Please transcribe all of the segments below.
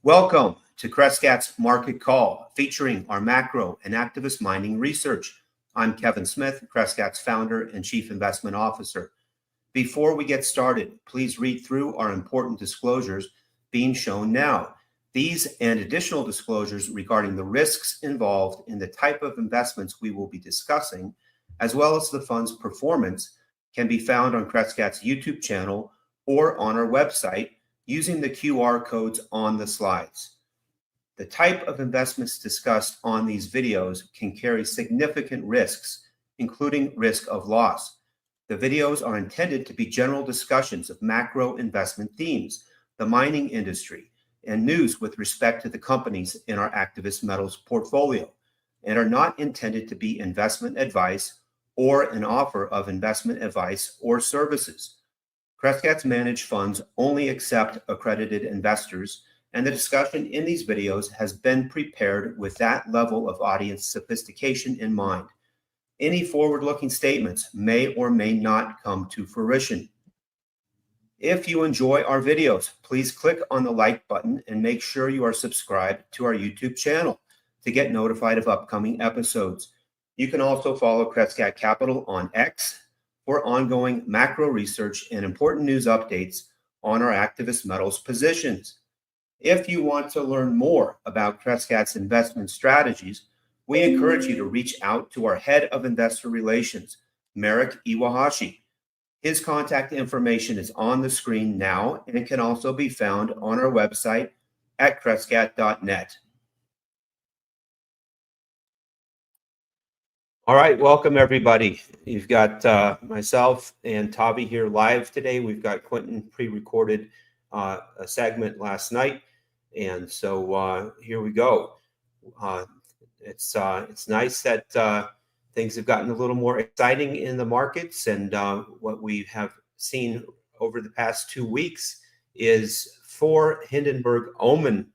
Welcome to Crescat's Market Call, featuring our macro and activist mining research. I'm Kevin Smith, Crescat's founder and chief investment officer. Before we get started, please read through our important disclosures being shown now. These and additional disclosures regarding the risks involved in the type of investments we will be discussing, as well as the fund's performance, can be found on Crescat's YouTube channel or on our website using the QR codes on the slides. The type of investments discussed on these videos can carry significant risks, including risk of loss. The videos are intended to be general discussions of macro investment themes, the mining industry, and news with respect to the companies in our activist metals portfolio, and are not intended to be investment advice or an offer of investment advice or services. Crescat's managed funds only accept accredited investors, and the discussion in these videos has been prepared with that level of audience sophistication in mind. Any forward-looking statements may or may not come to fruition. If you enjoy our videos, please click on the like button and make sure you are subscribed to our YouTube channel to get notified of upcoming episodes. You can also follow Crescat Capital on X for ongoing macro research and important news updates on our activist metals positions. If you want to learn more about Crescat's investment strategies, we encourage you to reach out to our head of investor relations, Merrick Iwahashi. His contact information is on the screen now, and it can also be found on our website at crescat.net. All right, welcome everybody. You've got myself and Tavi here live today. We've got Quinton pre-recorded a segment last night, and so here we go. It's nice that things have gotten a little more exciting in the markets, and what we have seen over the past 2 weeks is 4 Hindenburg omen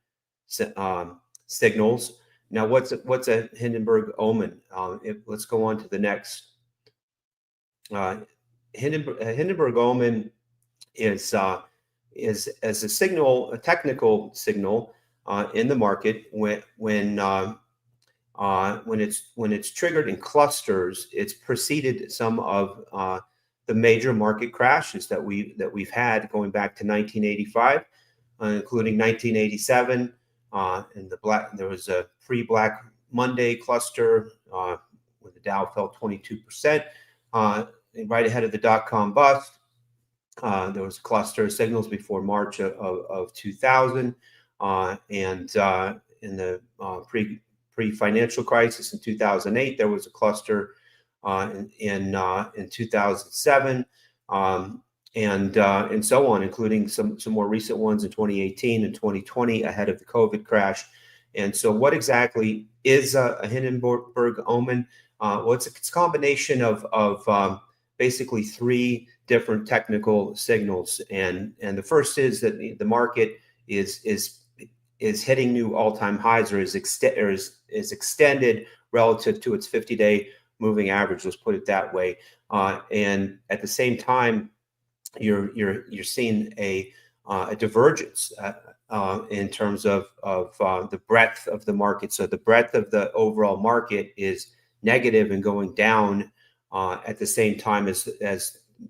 signals. Now, what's a Hindenburg omen? Let's go on to the next. Hindenburg omen is as a signal, a technical signal in the market when it's triggered in clusters. It's preceded some of the major market crashes that we've had going back to 1985, including 1987. And there was a pre-Black Monday cluster where the Dow fell 22%, right ahead of the dot-com bust. There was a cluster of signals before March of 2000, and in the pre-financial crisis in 2008, there was a cluster in 2007, and so on, including some more recent ones in 2018 and 2020 ahead of the COVID crash. And so what exactly is a Hindenburg omen? Well, it's a combination of basically 3 different technical signals. And the first is that the market is hitting new all-time highs, or is extended relative to its 50-day moving average. Let's put it that way. And at the same time, you're seeing a divergence in terms of the breadth of the market. So the breadth of the overall market is negative and going down at the same time as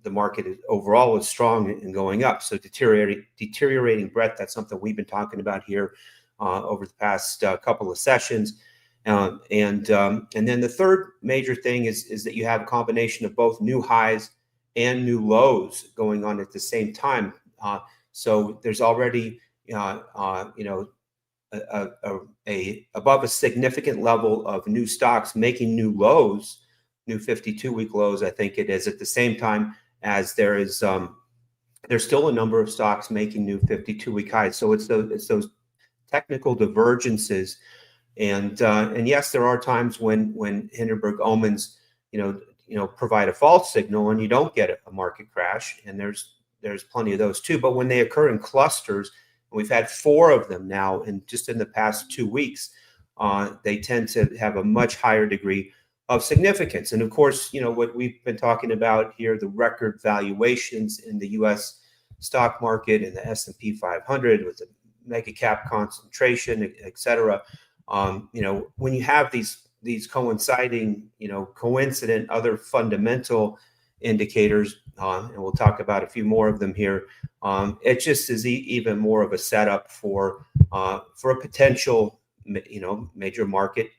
the market overall is strong and going up. So deteriorating breadth, that's something we've been talking about here over the past couple of sessions. And then the third major thing is that you have a combination of both new highs and new lows going on at the same time. So there's already above a significant level of new stocks making new lows, new 52-week lows, I think it is, at the same time as there's still a number of stocks making new 52-week highs. So it's those technical divergences, and yes, there are times when Hindenburg omens, provide a false signal and you don't get a market crash, and there's plenty of those too. But when they occur in clusters, and we've had 4 of them now, and just in the past 2 weeks, they tend to have a much higher degree of significance. And of course, what we've been talking about here, the record valuations in the US stock market and the S&P 500 with the mega cap concentration, et cetera. When you have these coinciding, coincident other fundamental indicators, and we'll talk about a few more of them here, it just is even more of a setup for a potential, major market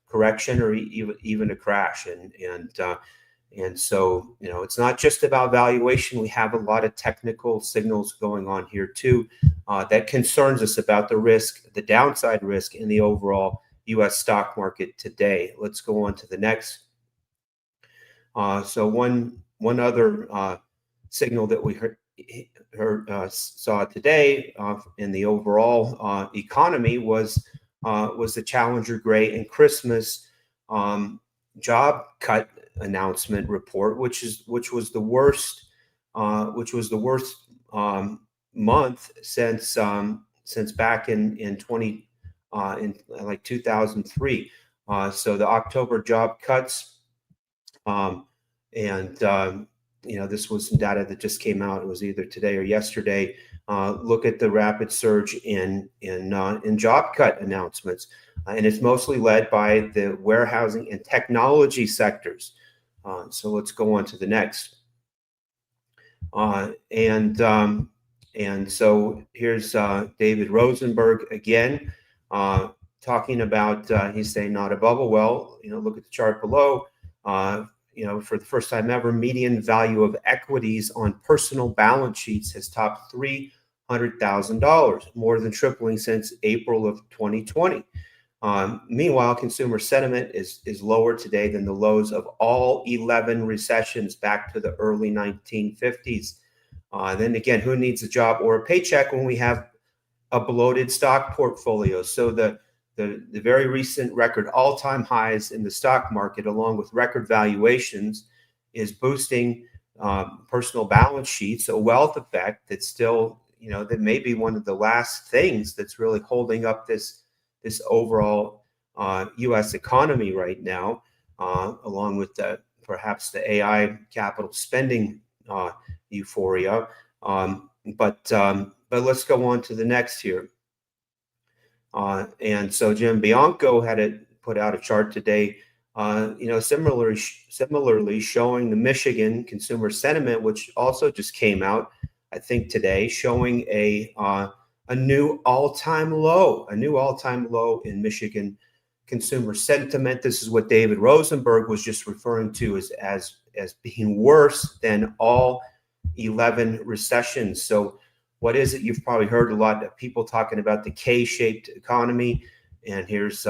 correction or even a crash. And so, it's not just about valuation. We have a lot of technical signals going on here too that concerns us about the risk, the downside risk in the overall U.S. stock market today. Let's go on to the next. So one other signal that we saw today in the overall economy was the Challenger Gray and Christmas job cut announcement report, which was the worst month since back in 2003. So the October job cuts, this was some data that just came out. It was either today or yesterday. Look at the rapid surge in job cut announcements, and it's mostly led by the warehousing and technology sectors. So let's go on to the next. And so here's David Rosenberg again talking about. He's saying not a bubble. Well, look at the chart below. For the first time ever, median value of equities on personal balance sheets has topped $300,000, more than tripling since April of 2020. Meanwhile, consumer sentiment is lower today than the lows of all 11 recessions back to the early 1950s. Then again, who needs a job or a paycheck when we have a bloated stock portfolio? So the very recent record all-time highs in the stock market, along with record valuations, is boosting personal balance sheets, a wealth effect that's still, that may be one of the last things that's really holding up this overall U.S. economy right now, along with perhaps the AI capital spending euphoria. But let's go on to the next here. And so Jim Bianco put out a chart today, similarly showing the Michigan consumer sentiment, which also just came out, I think today, showing a new all-time low in Michigan consumer sentiment. This is what David Rosenberg was just referring to as being worse than all 11 recessions. So what is it? You've probably heard a lot of people talking about the K-shaped economy, and here's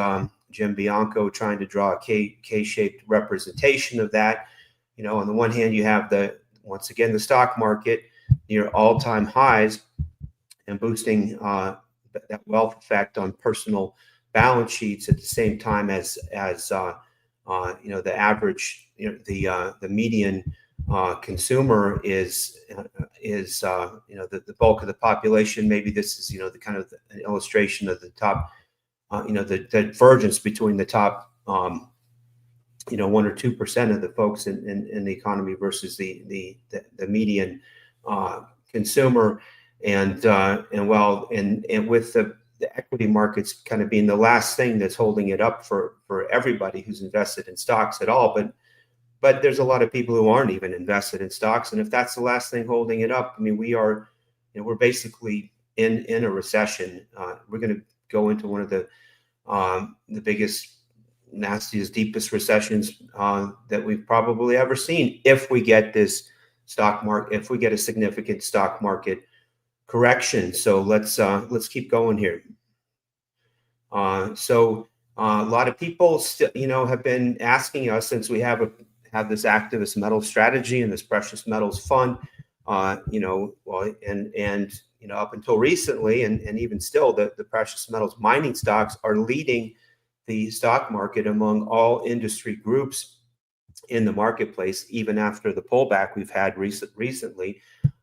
Jim Bianco trying to draw a K-shaped representation of that. On the one hand, you have once again the stock market near all-time highs and boosting that wealth effect on personal balance sheets at the same time as the average, the median consumer is the bulk of the population. Maybe this is the kind of an illustration of the top, the divergence between the top 1 or 2% of the folks in the economy versus the median consumer, and with the equity markets kind of being the last thing that's holding it up for everybody who's invested in stocks at all. But there's a lot of people who aren't even invested in stocks, and if that's the last thing holding it up, I mean, we're basically in a recession. We're going to go into one of the biggest, nastiest, deepest recessions that we've probably ever seen if we get this if we get a significant stock market correction. So let's keep going here. So a lot of people still, have been asking us, since we have this activist metal strategy and this precious metals fund, up until recently, and even still, the precious metals mining stocks are leading the stock market among all industry groups in the marketplace, even after the pullback we've had recently.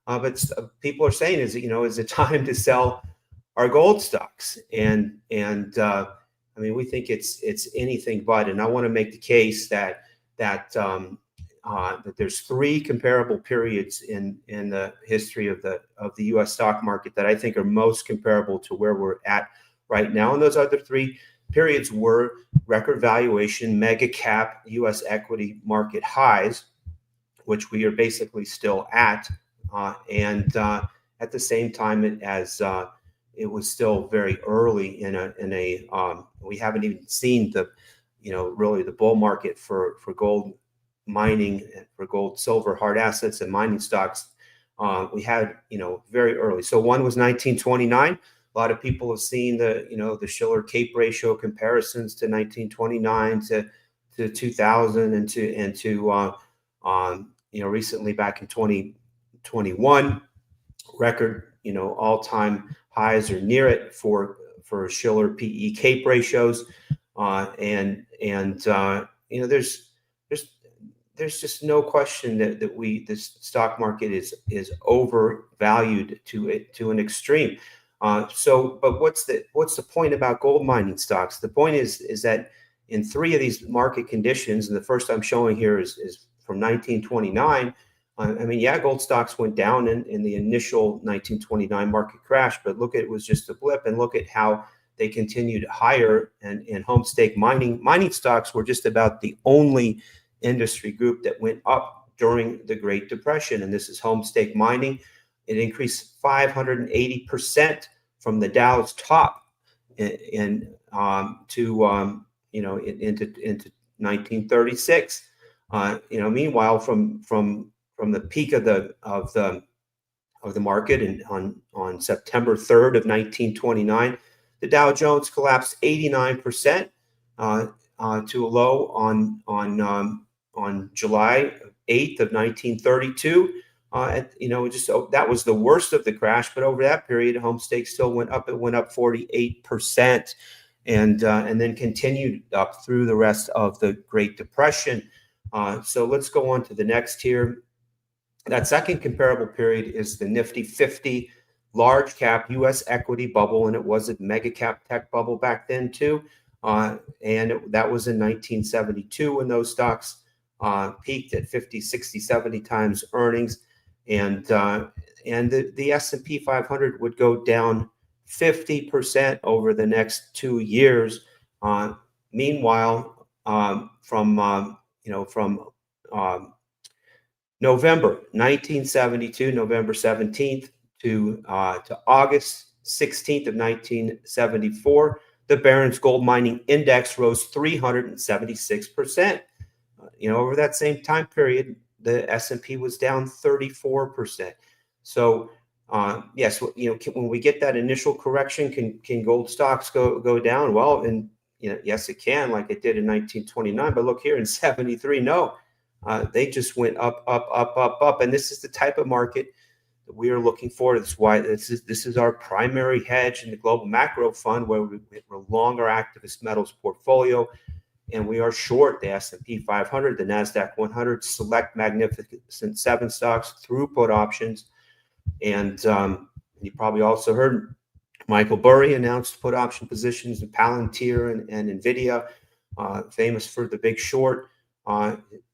But people are saying, is it time to sell our gold stocks? And I mean, we think it's anything but. And I want to make the case that there's three comparable periods in the history of the U.S. stock market that I think are most comparable to where we're at right now. And those other three periods were record valuation, mega cap U.S. equity market highs, which we are basically still at, and at the same time as it was still very early in a we haven't even seen the really the bull market for gold mining, for gold, silver, hard assets, and mining stocks. We had very early. So one was 1929. A lot of people have seen the Shiller Cape ratio comparisons to 1929 to 2000 and to recently back in 2021, record all-time highs or near it for Shiller PE Cape ratios, and there's just no question that this stock market is overvalued to an extreme. But what's the point about gold mining stocks? The point is that in three of these market conditions, and the first I'm showing here is from 1929. I mean, yeah, gold stocks went down in the initial 1929 market crash, but look, it was just a blip, and look at how they continued higher. And in home stake mining stocks were just about the only industry group that went up during the Great Depression. And this is home stake mining. It increased 580% from the Dow's top into 1936. Meanwhile, from the peak of the market and on September 3rd of 1929, the Dow Jones collapsed 89% to a low on July 8th of 1932. That was the worst of the crash. But over that period, home stakes still went up. It went up 48%, and then continued up through the rest of the Great Depression. So let's go on to the next here. That second comparable period is the Nifty 50 large cap U.S. equity bubble, and it was a mega cap tech bubble back then too. That was in 1972 when those stocks peaked at 50, 60, 70 times earnings, and the S&P 500 would go down 50% over the next 2 years. Meanwhile, from November 1972, November 17th to August 16th of 1974, the Barron's Gold Mining Index rose 376%. Over that same time period, the S&P was down 34%. So yes, when we get that initial correction, can gold stocks go down? Well, and yes, it can, like it did in 1929. But look here in 73, no. They just went up, and this is the type of market that we are looking for. That's why this is our primary hedge in the global macro fund, where we're long our activist metals portfolio, and we are short the S&P 500, the Nasdaq 100, select Magnificent 7 stocks through put options, and you probably also heard Michael Burry announced put option positions in Palantir and Nvidia, famous for the Big Short.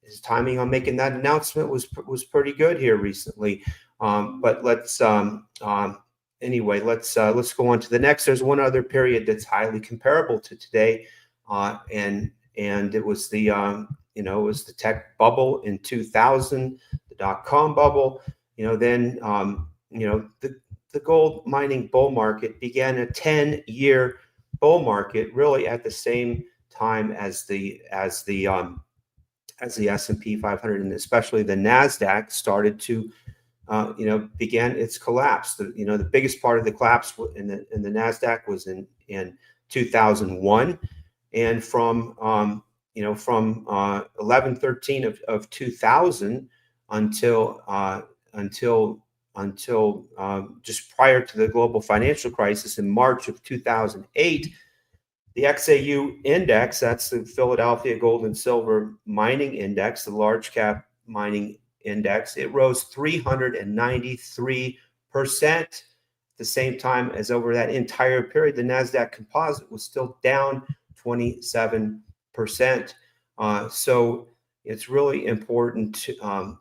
His timing on making that announcement was pretty good here recently. But let's go on to the next. There's one other period that's highly comparable to today, and it was the tech bubble in 2000, the .com bubble. Then the gold mining bull market began a 10-year bull market, really at the same time as the S&P 500, and especially the Nasdaq started to began its collapse. The biggest part of the collapse in the Nasdaq was in 2001, and from 11/13 of 2000 until just prior to the global financial crisis in March of 2008, the XAU index, that's the Philadelphia Gold and Silver Mining Index, the large cap mining index, it rose 393%. At the same time as over that entire period, the Nasdaq Composite was still down 27%. So it's really important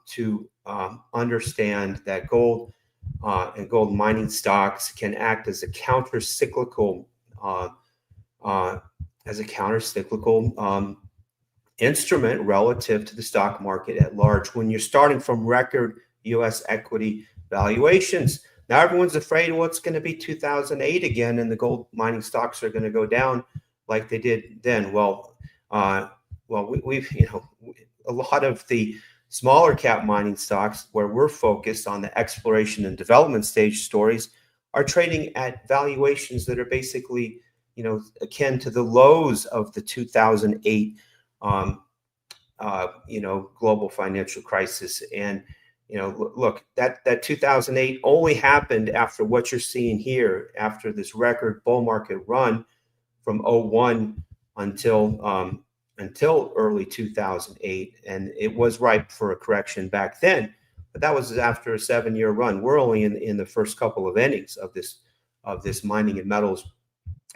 to understand that gold and gold mining stocks can act as a countercyclical instrument relative to the stock market at large. When you're starting from record U.S. equity valuations, now everyone's afraid what's going to be 2008 again, and the gold mining stocks are going to go down like they did then. We've a lot of the smaller cap mining stocks where we're focused on the exploration and development stage stories are trading at valuations that are basically, akin to the lows of the 2008, global financial crisis. And, look, that 2008 only happened after what you're seeing here, after this record bull market run from 01 until early 2008, and it was ripe for a correction back then. But that was after a 7-year run. We're only in the first couple of innings of this mining and metals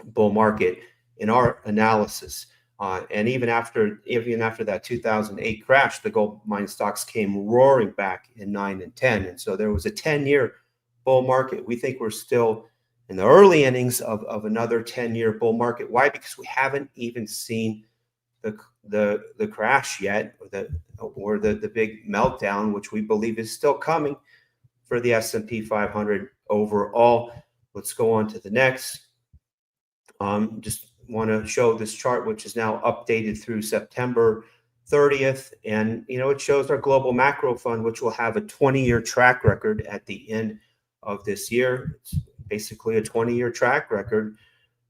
bull market in our analysis. And even after that 2008 crash, the gold mining stocks came roaring back in 9 and 10, and so there was a 10-year bull market. We think we're still in the early innings of another 10-year bull market. Why? Because we haven't even seen the crash yet, or the big meltdown, which we believe is still coming for the S&P 500 overall. Let's go on to the next. Just want to show this chart, which is now updated through September 30th, and it shows our global macro fund, which will have a 20-year track record at the end of this year. It's basically a 20-year track record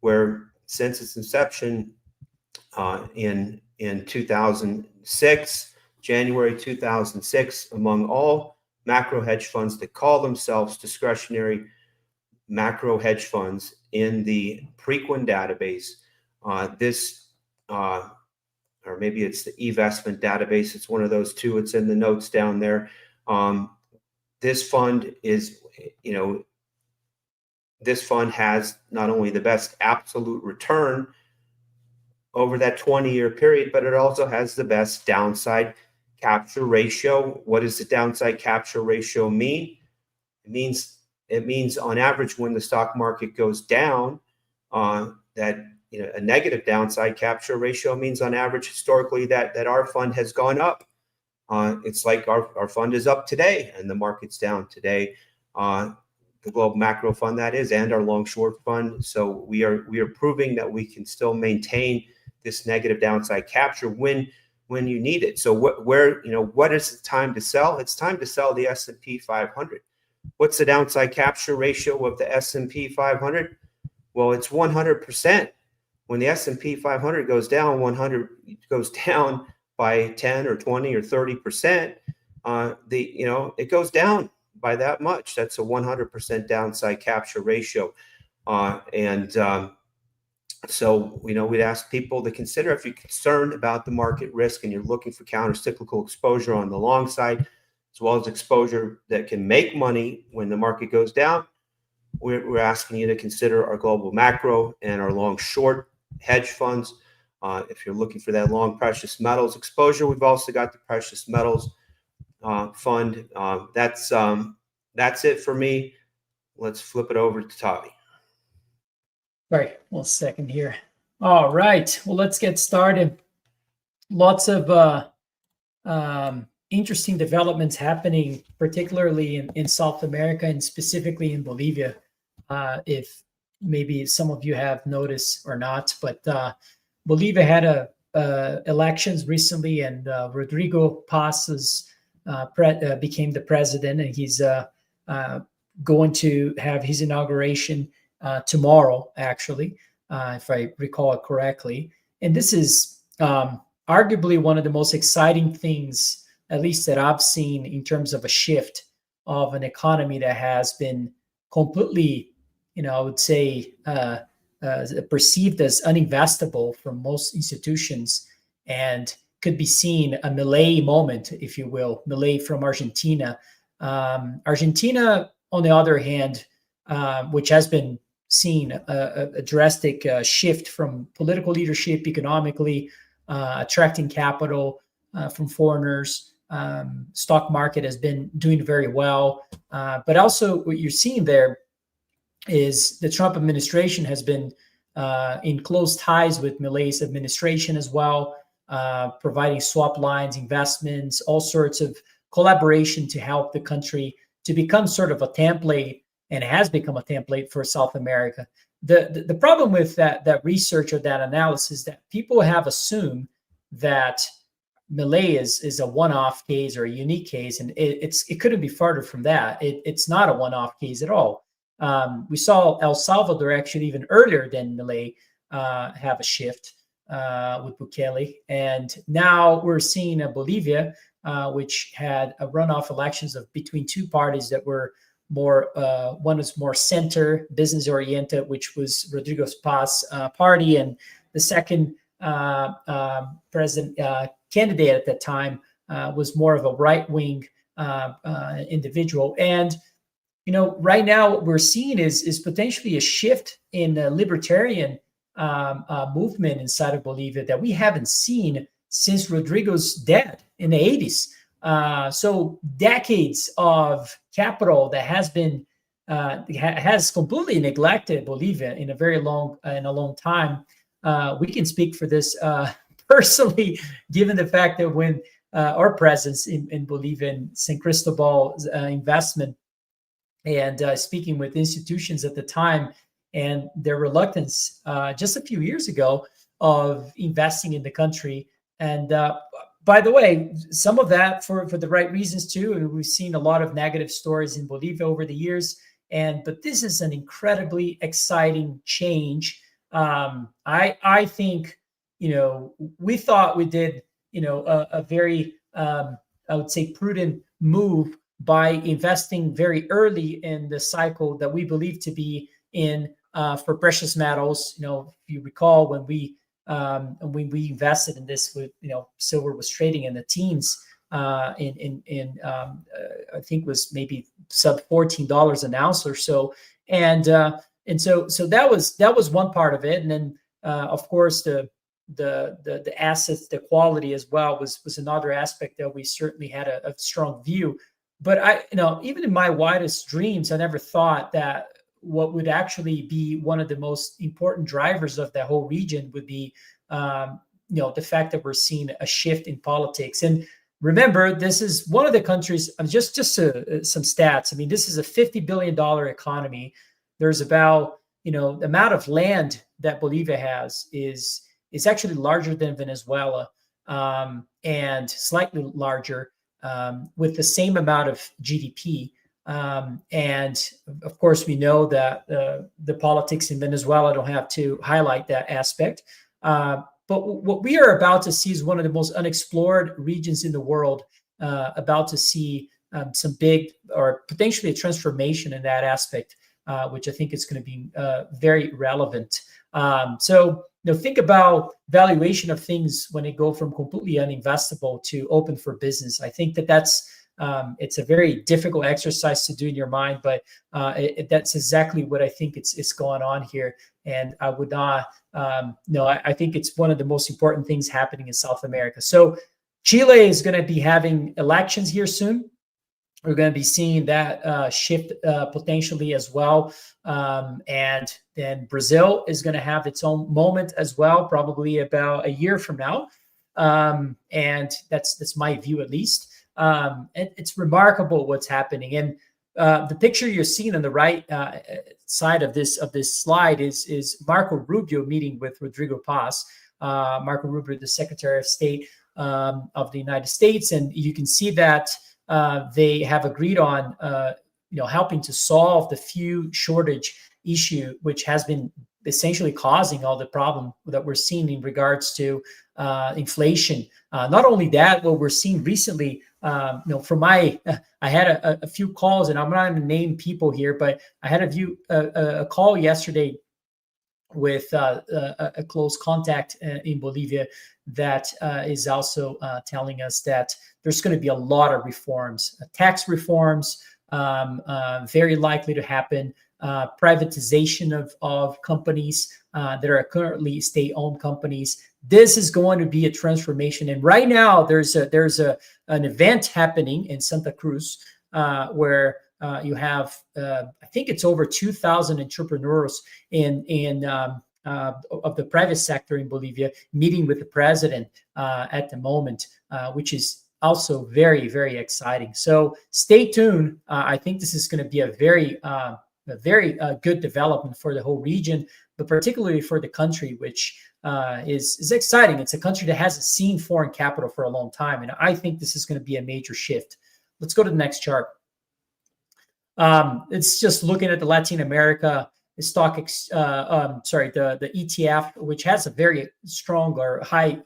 where since its inception in 2006, January 2006, among all macro hedge funds that call themselves discretionary macro hedge funds in the Preqin database, or maybe it's the eVestment database, it's one of those two, it's in the notes down there. This fund is, this fund has not only the best absolute return over that 20-year period, but it also has the best downside capture ratio. What does the downside capture ratio mean? It means on average, when the stock market goes down, that a negative downside capture ratio means on average historically that our fund has gone up. It's like our fund is up today and the market's down today. The global macro fund, that is, and our long short fund. So we are proving that we can still maintain this negative downside capture when you need it. So what is the time to sell? It's time to sell the S&P 500. What's the downside capture ratio of the S&P 500? Well, it's 100%. When the S&P 500 goes down, 100 goes down by 10 or 20 or 30%. It goes down by that much. That's a 100% downside capture ratio. So, we'd ask people to consider, if you're concerned about the market risk and you're looking for counter-cyclical exposure on the long side, as well as exposure that can make money when the market goes down, we're asking you to consider our global macro and our long short hedge funds. If you're looking for that long precious metals exposure, we've also got the precious metals fund. That's it for me. Let's flip it over to Tavi. Right, 1 second here. All right, well, let's get started. Lots of interesting developments happening, particularly in South America and specifically in Bolivia. If maybe some of you have noticed or not, but Bolivia had elections recently, and Rodrigo Paz's became the president, and he's going to have his inauguration tomorrow, actually, if I recall it correctly. And this is arguably one of the most exciting things, at least that I've seen, in terms of a shift of an economy that has been completely, I would say, perceived as uninvestable from most institutions, and could be seen a Milei moment, if you will, Milei from Argentina. Argentina, on the other hand, which has been seen a drastic shift from political leadership economically, attracting capital from foreigners. Stock market has been doing very well. But also what you're seeing there is the Trump administration has been in close ties with Milei's administration as well, providing swap lines, investments, all sorts of collaboration to help the country to become sort of a template, and it has become a template for South America. The problem with that research or that analysis that people have assumed that Milei is a one-off case or a unique case, and it couldn't be farther from that. It's not a one-off case at all. We saw El Salvador actually even earlier than Milei have a shift with Bukele, and now we're seeing Bolivia, which had a runoff elections of between two parties that were more one was more center business oriented, which was Rodrigo Paz party, and the second president candidate at that time was more of a right wing individual. And right now what we're seeing is potentially a shift in the libertarian movement inside of Bolivia that we haven't seen since Rodrigo's death in the 80s. So decades of capital that has been has completely neglected Bolivia in a long time. We can speak for this personally, given the fact that when our presence in Bolivia and San Cristobal's investment and speaking with institutions at the time and their reluctance just a few years ago of investing in the country. And by the way, some of that for the right reasons too. And we've seen a lot of negative stories in Bolivia over the years. But this is an incredibly exciting change. I think, we thought we did, a very, I would say, prudent move by investing very early in the cycle that we believe to be in for precious metals. If you recall when we invested in this, with silver was trading in the teens I think it was maybe sub $14 an ounce or so, and so that was one part of it, and then of course the assets, the quality as well was another aspect that we certainly had a strong view. But even in my wildest dreams, I never thought that what would actually be one of the most important drivers of that whole region would be, the fact that we're seeing a shift in politics. And remember, this is one of the countries. Just some stats. I mean, this is a $50 billion economy. There's about the amount of land that Bolivia has is actually larger than Venezuela, and slightly larger. With the same amount of GDP. And of course, we know that the politics in Venezuela, don't have to highlight that aspect. But what we are about to see is one of the most unexplored regions in the world, about to see some big or potentially a transformation in that aspect, which I think is going to be very relevant. So think about valuation of things when they go from completely uninvestable to open for business. I think that's it's a very difficult exercise to do in your mind, but that's exactly what I think it's going on here. And I would not, I think it's one of the most important things happening in South America. So Chile is going to be having elections here soon. We're going to be seeing that shift potentially as well. And then Brazil is going to have its own moment as well, probably about a year from now. And that's my view, at least. It's remarkable what's happening. And the picture you're seeing on the right side of this slide is Marco Rubio meeting with Rodrigo Paz. Marco Rubio, the Secretary of State of the United States. And you can see that they have agreed on, helping to solve the fuel shortage issue, which has been essentially causing all the problem that we're seeing in regards to inflation. Not only that, what we're seeing recently, from I had a few calls, and I'm not going to name people here, but I had a call yesterday with a close contact in Bolivia that is also telling us that there's going to be a lot of reforms, tax reforms, very likely to happen. privatization of companies that are currently state-owned companies. This is going to be a transformation. And right now, there's an event happening in Santa Cruz where you have, I think it's over 2,000 entrepreneurs of the private sector in Bolivia meeting with the president at the moment, which is also very, very exciting. So stay tuned. I think this is going to be a very good development for the whole region, but particularly for the country, which is exciting. It's a country that hasn't seen foreign capital for a long time, and I think this is going to be a major shift. Let's go to the next chart. It's just looking at the Latin America stock, the ETF, which has a very strong or high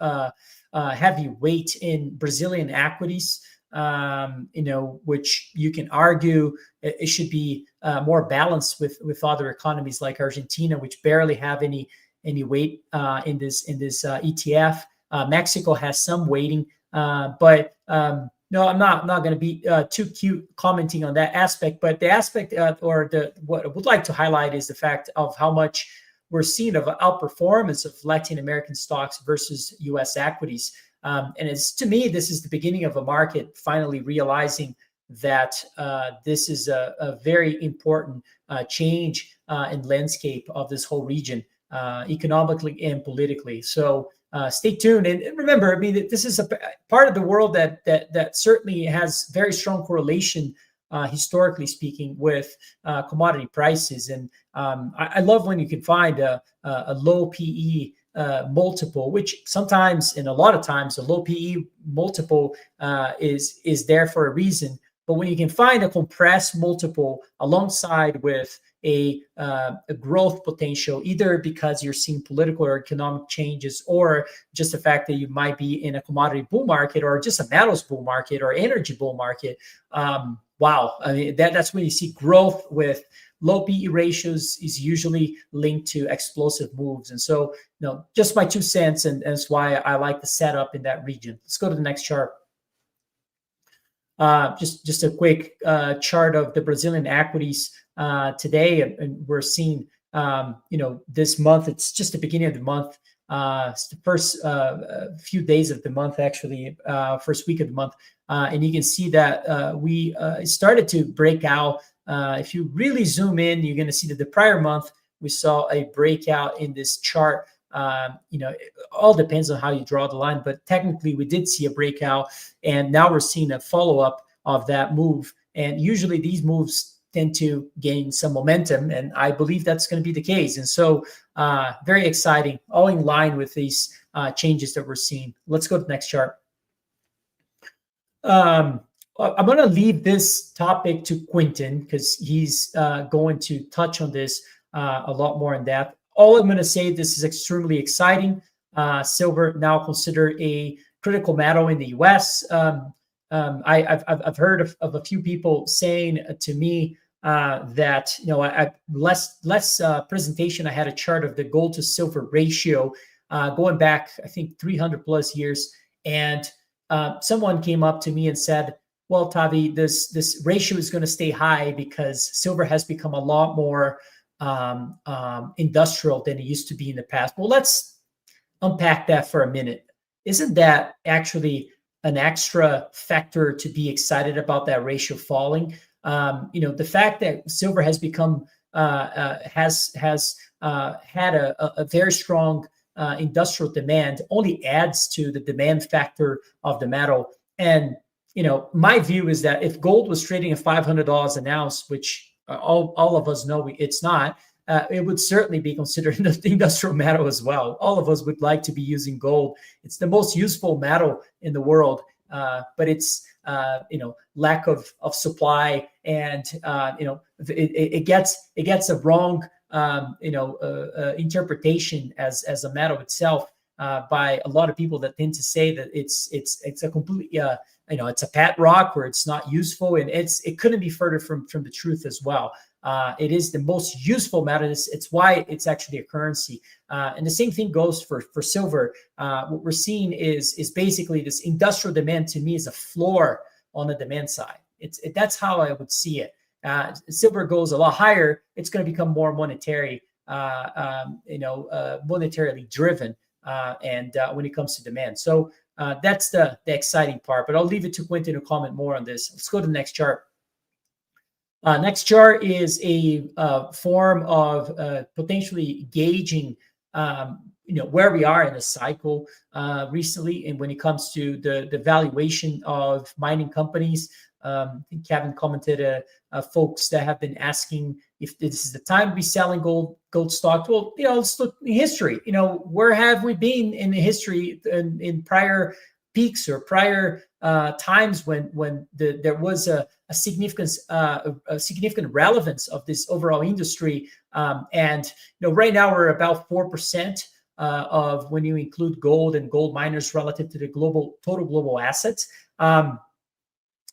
heavy weight in Brazilian equities. Which you can argue it should be more balanced with other economies like Argentina, which barely have any weight in this ETF. Mexico has some weighting, but no, I'm not going to be too cute commenting on that aspect. But the aspect what I would like to highlight is the fact of how much we're seeing of outperformance of Latin American stocks versus U.S. equities. And to me, this is the beginning of a market finally realizing that this is a very important change in landscape of this whole region, economically and politically. So stay tuned. And remember, I mean, this is a part of the world that certainly has very strong correlation, historically speaking, with commodity prices. And I love when you can find a low PE multiple, which sometimes and a lot of times a low PE multiple is there for a reason. But when you can find a compressed multiple alongside with a growth potential, either because you're seeing political or economic changes, or just the fact that you might be in a commodity bull market or just a metals bull market or energy bull market, wow, I mean, that's when you see growth with low PE ratios is usually linked to explosive moves. And so, just my 2 cents, and that's why I like the setup in that region. Let's go to the next chart. Just a quick chart of the Brazilian equities today, and we're seeing, this month. It's just the beginning of the month. It's the first few days of the month, actually, first week of the month, and you can see that we started to break out. If you really zoom in, you're going to see that the prior month we saw a breakout in this chart. It all depends on how you draw the line, but technically we did see a breakout, and now we're seeing a follow-up of that move. And usually these moves tend to gain some momentum, and I believe that's going to be the case. And so very exciting, all in line with these changes that we're seeing. Let's go to the next chart. I'm going to leave this topic to Quinton because he's going to touch on this a lot more in depth. All I'm going to say, this is extremely exciting. Silver now considered a critical metal in the U.S. I've heard of a few people saying to me that less presentation. I had a chart of the gold to silver ratio going back, I think, 300 plus years, and someone came up to me and said, "Well, Tavi, this ratio is going to stay high because silver has become a lot more industrial than it used to be in the past." Well, let's unpack that for a minute. Isn't that actually an extra factor to be excited about, that ratio falling? The fact that silver has become has had a very strong industrial demand only adds to the demand factor of the metal. And my view is that if gold was trading at $500 an ounce, which all of us know it's not, it would certainly be considered an industrial metal as well. All of us would like to be using gold. It's the most useful metal in the world, but it's lack of supply, and it gets a wrong interpretation as a metal itself by a lot of people that tend to say that it's a complete it's a pat rock, or it's not useful, and it couldn't be further from the truth as well. It is the most useful metal. It's why it's actually a currency. And the same thing goes for silver. What we're seeing is basically this industrial demand, to me, is a floor on the demand side. That's how I would see it. silver goes a lot higher, it's going to become more monetary, monetarily driven, and when it comes to demand. So that's the exciting part. But I'll leave it to Quinton to comment more on this. Let's go to the next chart. Next chart is a form of potentially gauging, where we are in the cycle recently, and when it comes to the valuation of mining companies. I think Kevin commented, folks that have been asking if this is the time to be selling gold stock. Well, let's look in history. Where have we been in history in prior peaks or prior times when there was a significant relevance of this overall industry, and right now we're about 4% of when you include gold and gold miners relative to the total global assets.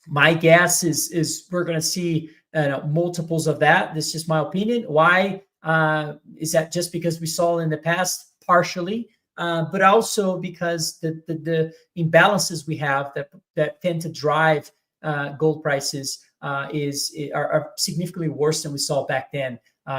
My guess is we're going to see multiples of that. This is just my opinion. Why is that? Just because we saw in the past, partially, but also because the imbalances we have that tend to drive gold prices are significantly worse than we saw back then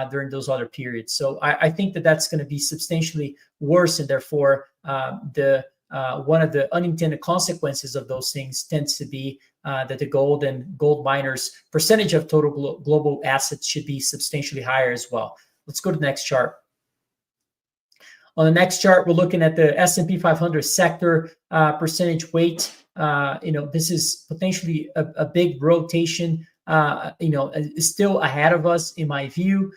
during those other periods. So I think that's going to be substantially worse, and therefore one of the unintended consequences of those things tends to be that the gold and gold miners' percentage of total global assets should be substantially higher as well. Let's go to the next chart. On the next chart, we're looking at the S&P 500 sector percentage weight. This is potentially a big rotation. Is still ahead of us, in my view.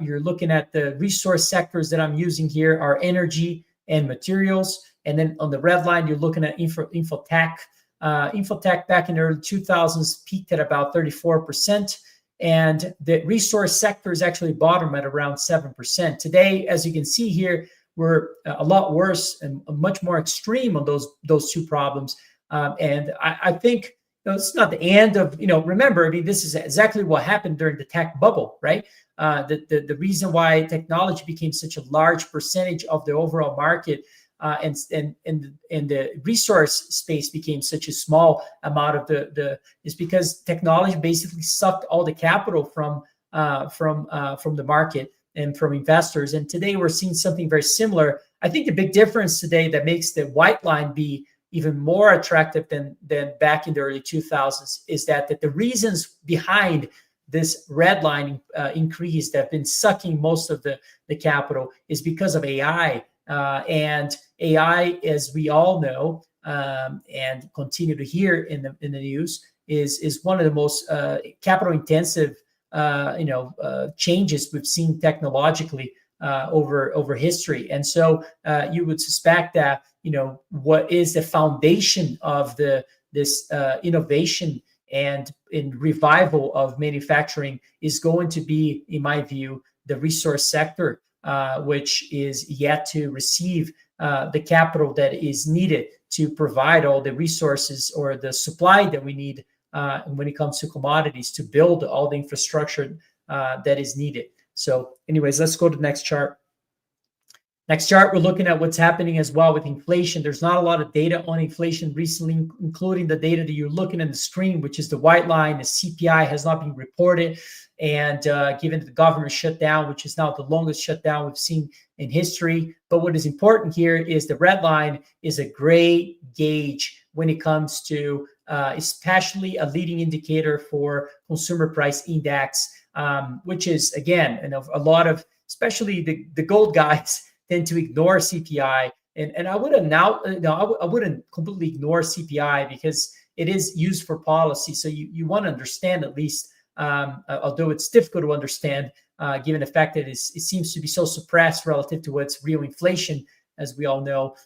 You're looking at the resource sectors that I'm using here are energy and materials. And then on the red line, you're looking at infotech. Infotech back in the early 2000s peaked at about 34%. And the resource sector is actually bottom at around 7%. Today, as you can see here, we're a lot worse and much more extreme on those two problems. And I think it's not the end of, remember, this is exactly what happened during the tech bubble, right? The reason why technology became such a large percentage of the overall market and the resource space became such a small amount of is because technology basically sucked all the capital from the market and from investors. And today we're seeing something very similar. I think the big difference today that makes the white line be even more attractive than back in the early 2000s is that the reasons behind this red line increase that have been sucking most of the capital is because of AI. And AI, as we all know, and continue to hear in the news, is one of the most capital intensive changes we've seen technologically over history. And so you would suspect that what is the foundation of this innovation and in revival of manufacturing is going to be, in my view, the resource sector, which is yet to receive the capital that is needed to provide all the resources or the supply that we need when it comes to commodities to build all the infrastructure that is needed. So anyways, let's go to the next chart. Next chart, we're looking at what's happening as well with inflation. There's not a lot of data on inflation recently, including the data that you're looking at the screen, which is the white line. The CPI has not been reported. And given the government shutdown, which is now the longest shutdown we've seen in history. But what is important here is the red line is a great gauge when it comes to especially a leading indicator for consumer price index, which is, again, a lot of, especially the gold guys, tend to ignore CPI. And I wouldn't I wouldn't completely ignore CPI because it is used for policy. So you want to understand at least, although it's difficult to understand, given the fact that it seems to be so suppressed relative to what's real inflation, as we all know.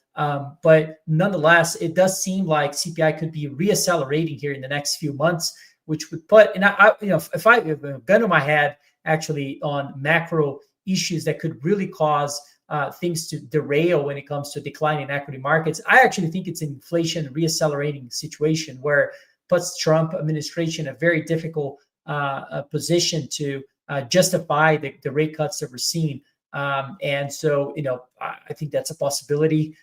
But nonetheless, it does seem like CPI could be reaccelerating here in the next few months, which would put, and if I have a gun to my head, actually on macro issues that could really cause things to derail when it comes to declining equity markets, I actually think it's an inflation reaccelerating situation where puts Trump administration in a very difficult position to justify the rate cuts that we're seeing. And so, I think that's a possibility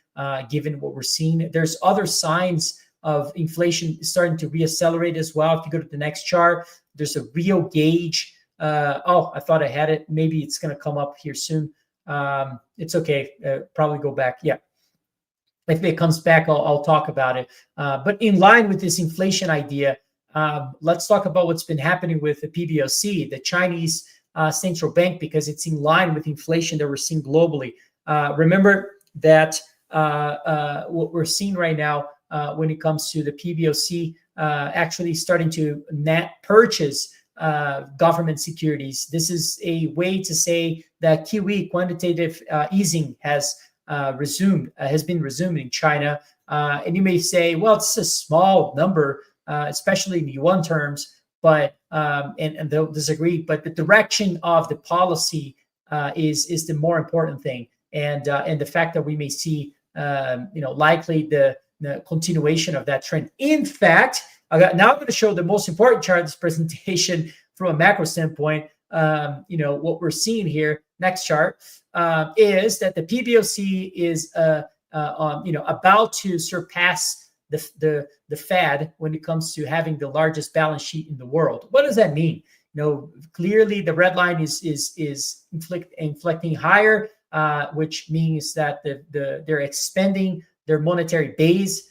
given what we're seeing. There's other signs of inflation starting to reaccelerate as well. If you go to the next chart, there's a real gauge. I thought I had it. Maybe it's going to come up here soon. It's okay. Probably go back. Yeah. If it comes back, I'll talk about it. But in line with this inflation idea, let's talk about what's been happening with the PBOC, the Chinese central bank, because it's in line with inflation that we're seeing globally. Remember that what we're seeing right now when it comes to the PBOC actually starting to net purchase government securities. This is a way to say that QE, quantitative easing, has been resumed in China. And you may say, well, it's a small number, especially in yuan terms, but and they'll disagree. But the direction of the policy is the more important thing, and the fact that we may see likely the continuation of that trend. In fact, now I'm going to show the most important chart of this presentation from a macro standpoint. What we're seeing here, next chart, is that the PBOC is about to surpass the Fed when it comes to having the largest balance sheet in the world. What does that mean? Clearly the red line is inflecting higher, which means that they're expanding their monetary base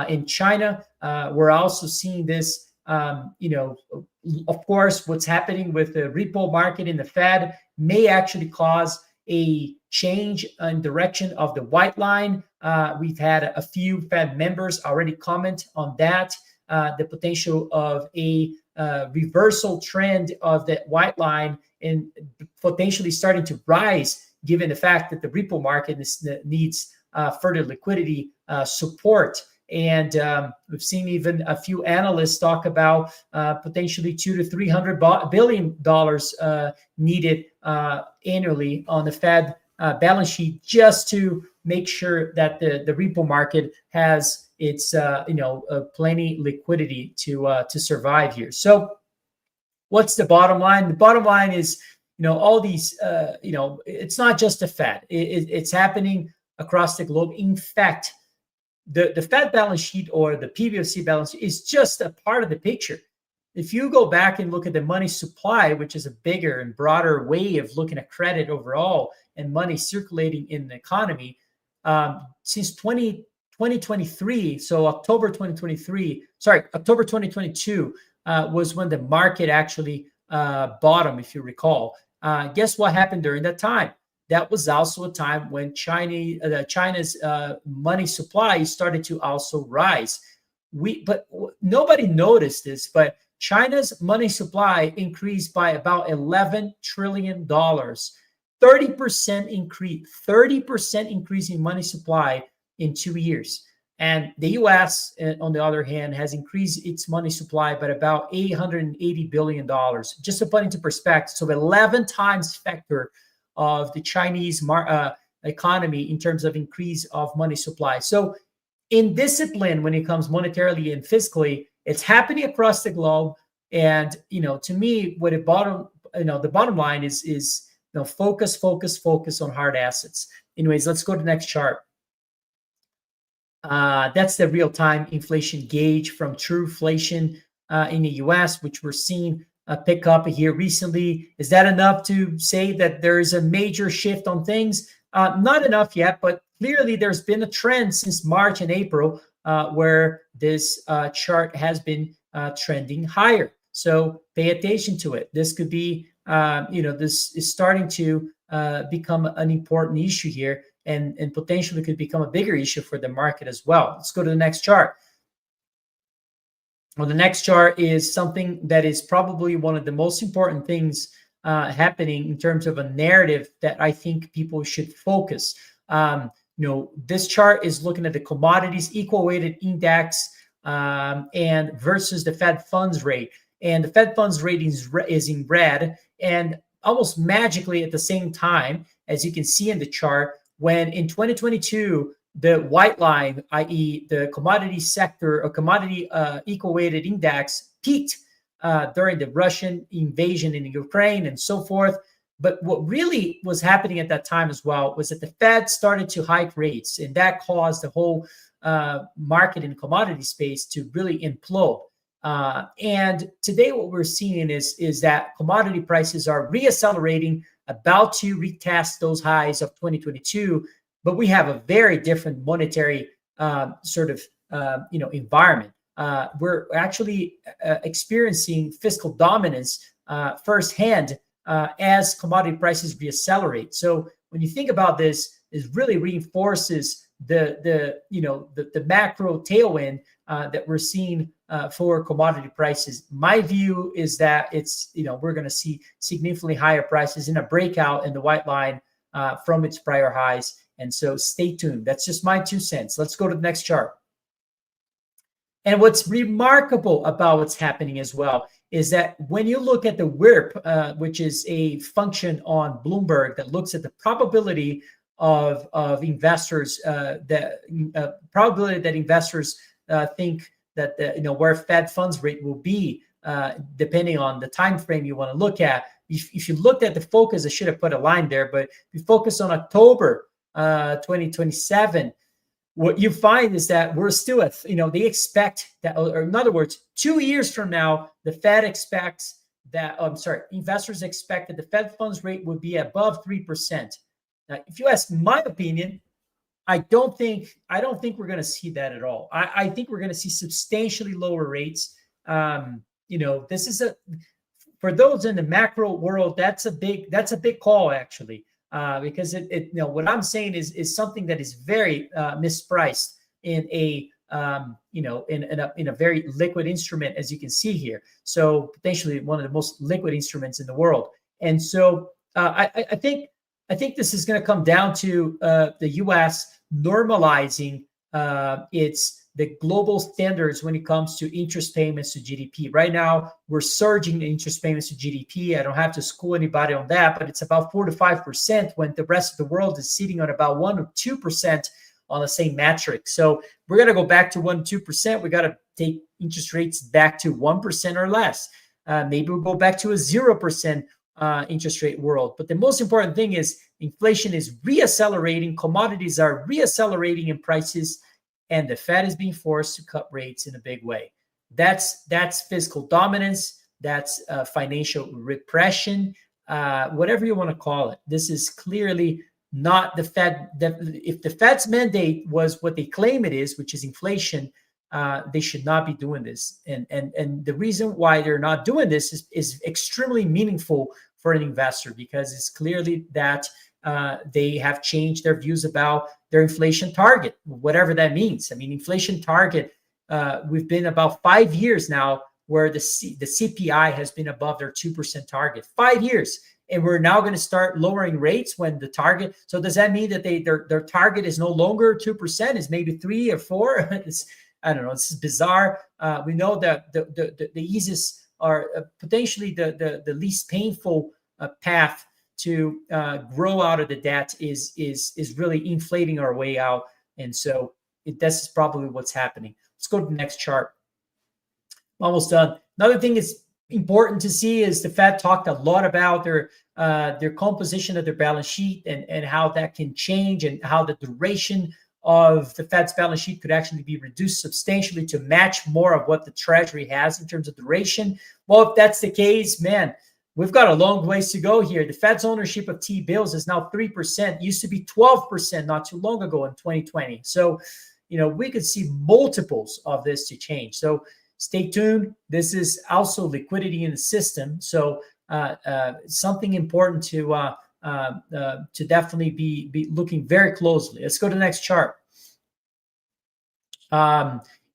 in China. We're also seeing this. Of course, what's happening with the repo market in the Fed may actually cause a change in direction of the white line. We've had a few Fed members already comment on that, the potential of a reversal trend of that white line and potentially starting to rise, given the fact that the repo market needs further liquidity support. And we've seen even a few analysts talk about potentially $200 to $300 billion needed annually on the Fed balance sheet, just to make sure that the repo market has its plenty liquidity to survive here. So, what's the bottom line? The bottom line is all these it's not just the Fed. It's happening across the globe. In fact, the Fed balance sheet or the PBOC balance sheet is just a part of the picture. If you go back and look at the money supply, which is a bigger and broader way of looking at credit overall and money circulating in the economy, since 2023, so October 2022 was when the market actually bottomed, if you recall. Guess what happened during that time? That was also a time when China's money supply started to also rise. But nobody noticed this, but China's money supply increased by about $11 trillion, 30% increase in money supply in 2 years. And the US, on the other hand, has increased its money supply by about $880 billion. Just to put into perspective, so 11 times factor of the Chinese economy in terms of increase of money supply. So in discipline, when it comes monetarily and fiscally, it's happening across the globe. And, to me, what the bottom line is focus on hard assets. Anyways, let's go to the next chart. That's the real-time inflation gauge from True-Flation in the US, which we're seeing pick up here recently. Is that enough to say that there is a major shift on things? Not enough yet, but clearly there's been a trend since March and April where this chart has been trending higher. So pay attention to it. This could be, this is starting to become an important issue here, and potentially could become a bigger issue for the market as well. Let's go to the next chart. Well, the next chart is something that is probably one of the most important things happening in terms of a narrative that I think people should focus. This chart is looking at the commodities equal weighted index and versus the Fed funds rate. And the Fed funds rate is in red, and almost magically at the same time, as you can see in the chart, when in 2022, the white line, i.e. the commodity sector or commodity equal weighted index, peaked during the Russian invasion in Ukraine and so forth. But what really was happening at that time as well was that the Fed started to hike rates, and that caused the whole market in commodity space to really implode. And today what we're seeing is that commodity prices are reaccelerating, about to retest those highs of 2022, but we have a very different monetary environment. We're actually experiencing fiscal dominance firsthand as commodity prices reaccelerate. So when you think about this, it really reinforces the macro tailwind that we're seeing for commodity prices. My view is that we're going to see significantly higher prices in a breakout in the white line from its prior highs. And so stay tuned. That's just my 2 cents. Let's go to the next chart. And what's remarkable about what's happening as well is that when you look at the WIRP, which is a function on Bloomberg that looks at the probability of investors, probability that investors think that where Fed funds rate will be, depending on the time frame you want to look at. If you looked at the focus, I should have put a line there, but if you focus on October 2027, what you find is that we're still at, they expect that, or in other words, 2 years from now, the Fed expects that, investors expect that the Fed funds rate would be above 3%. Now, if you ask my opinion, I don't think we're going to see that at all. I think we're going to see substantially lower rates. This is for those in the macro world, that's a big call actually. Because what I'm saying is something that is very mispriced in a very liquid instrument, as you can see here. So potentially one of the most liquid instruments in the world. And so I think this is going to come down to the U.S. normalizing the global standards when it comes to interest payments to GDP. Right now, we're surging the interest payments to GDP. I don't have to school anybody on that, but it's about 4 to 5% when the rest of the world is sitting on about 1 or 2% on the same metric. So we're going to go back to 1, 2%. We got to take interest rates back to 1% or less. Maybe we'll go back to a 0% interest rate world. But the most important thing is inflation is reaccelerating. Commodities are reaccelerating in prices. And the Fed is being forced to cut rates in a big way. That's fiscal dominance. That's financial repression, whatever you want to call it. This is clearly not the Fed. If the Fed's mandate was what they claim it is, which is inflation, they should not be doing this. And the reason why they're not doing this is extremely meaningful for an investor, because it's clearly that they have changed their views about their inflation target, whatever that means. I mean, inflation target, we've been about 5 years now where the CPI has been above their 2% target. 5 years. And we're now going to start lowering rates when the target. So does that mean that their target is no longer 2%, is maybe 3 or 4? I don't know. This is bizarre. We know that the easiest are potentially the least painful path to grow out of the debt is really inflating our way out. And so this is probably what's happening. Let's go to the next chart. Almost done. Another thing is important to see is the Fed talked a lot about their composition of their balance sheet and how that can change, and how the duration of the Fed's balance sheet could actually be reduced substantially to match more of what the Treasury has in terms of duration. Well, if that's the case, man, we've got a long ways to go here. The Fed's ownership of T-bills is now 3%. Used to be 12% not too long ago in 2020. So, we could see multiples of this to change. So stay tuned. This is also liquidity in the system. So something important to definitely be looking very closely. Let's go to the next chart.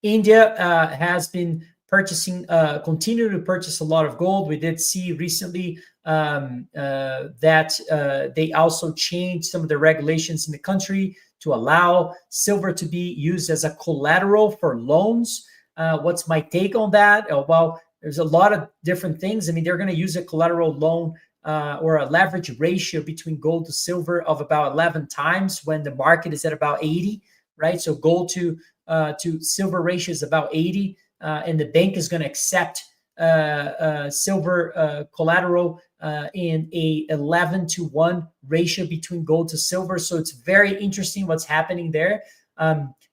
India has been continue to purchase a lot of gold. We did see recently that they also changed some of the regulations in the country to allow silver to be used as a collateral for loans. What's my take on that? Well, there's a lot of different things. I mean, they're going to use a collateral loan or a leverage ratio between gold to silver of about 11 times when the market is at about 80, right? So gold to silver ratio is about 80. And the bank is going to accept silver collateral in a 11-to-1 ratio between gold to silver. So it's very interesting what's happening there.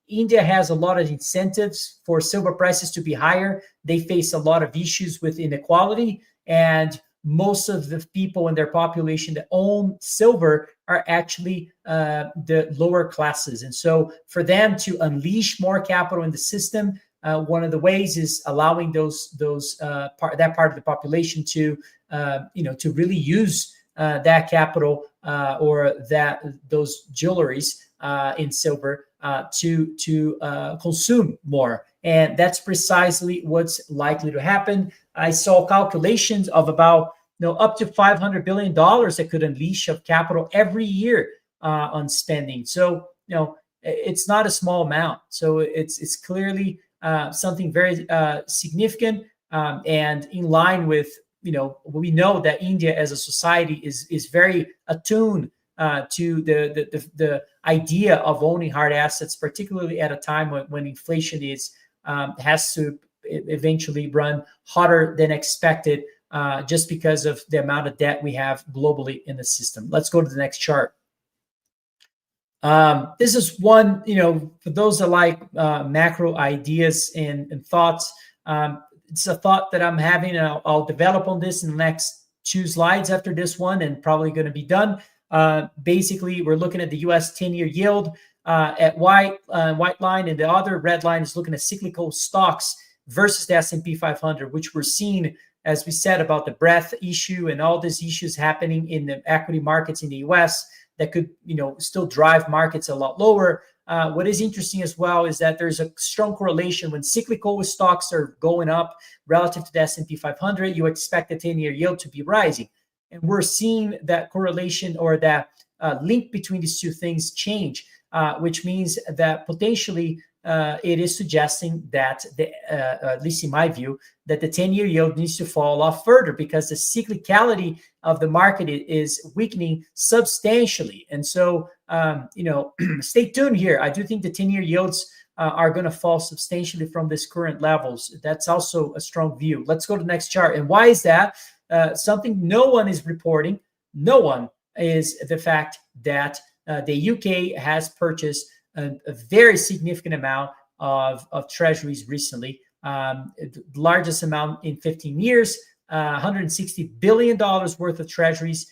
India has a lot of incentives for silver prices to be higher. They face a lot of issues with inequality, and most of the people in their population that own silver are actually the lower classes. And so for them to unleash more capital in the system, one of the ways is allowing that part of the population to to really use that capital or those jewelries in silver to consume more. And that's precisely what's likely to happen. I saw calculations of about up to $500 billion that could unleash of capital every year on spending. So it's not a small amount. So it's clearly something very significant and in line with we know that India as a society is very attuned to the idea of owning hard assets, particularly at a time when inflation has to eventually run hotter than expected, just because of the amount of debt we have globally in the system. Let's go to the next chart. This is one, for those that like macro ideas and thoughts. It's a thought that I'm having. I'll develop on this in the next 2 slides after this one, and probably going to be done. Basically, we're looking at the U.S. 10-year yield at white line, and the other red line is looking at cyclical stocks versus the S&P 500, which we're seeing, as we said, about the breadth issue and all these issues happening in the equity markets in the U.S. that could, still drive markets a lot lower. What is interesting as well is that there's a strong correlation when cyclical stocks are going up relative to the S&P 500. You expect the 10-year yield to be rising, and we're seeing that correlation or that link between these two things change, which means that potentially it is suggesting that at least in my view, that the 10-year yield needs to fall off further because the cyclicality of the market is weakening substantially. And so, stay tuned here. I do think the 10-year yields are going to fall substantially from this current levels. That's also a strong view. Let's go to the next chart. And why is that? Something no one is reporting. No one is the fact that the UK has purchased a very significant amount of treasuries recently, the largest amount in 15 years, $160 billion worth of treasuries.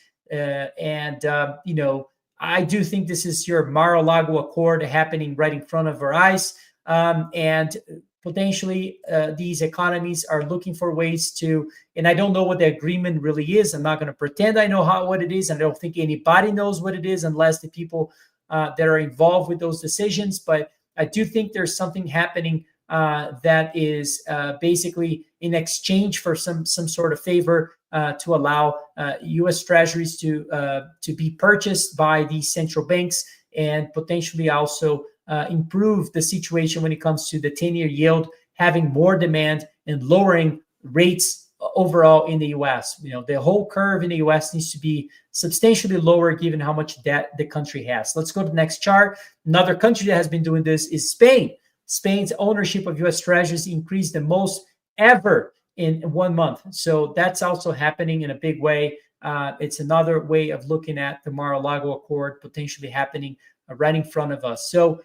I do think this is your Mar-a-Lago Accord happening right in front of our eyes. And potentially these economies are looking for ways to, and I don't know what the agreement really is. I'm not going to pretend I know what it is. And I don't think anybody knows what it is unless the people that are involved with those decisions. But I do think there's something happening that is basically in exchange for some sort of favor to allow US Treasuries to be purchased by these central banks and potentially also improve the situation when it comes to the 10-year yield, having more demand and lowering rates overall in the US. The whole curve in the US needs to be substantially lower given how much debt the country has. Let's go to the next chart. Another country that has been doing this is Spain. Spain's ownership of US Treasuries increased the most ever in 1 month. So that's also happening in a big way. It's another way of looking at the Mar-a-Lago Accord potentially happening right in front of us. So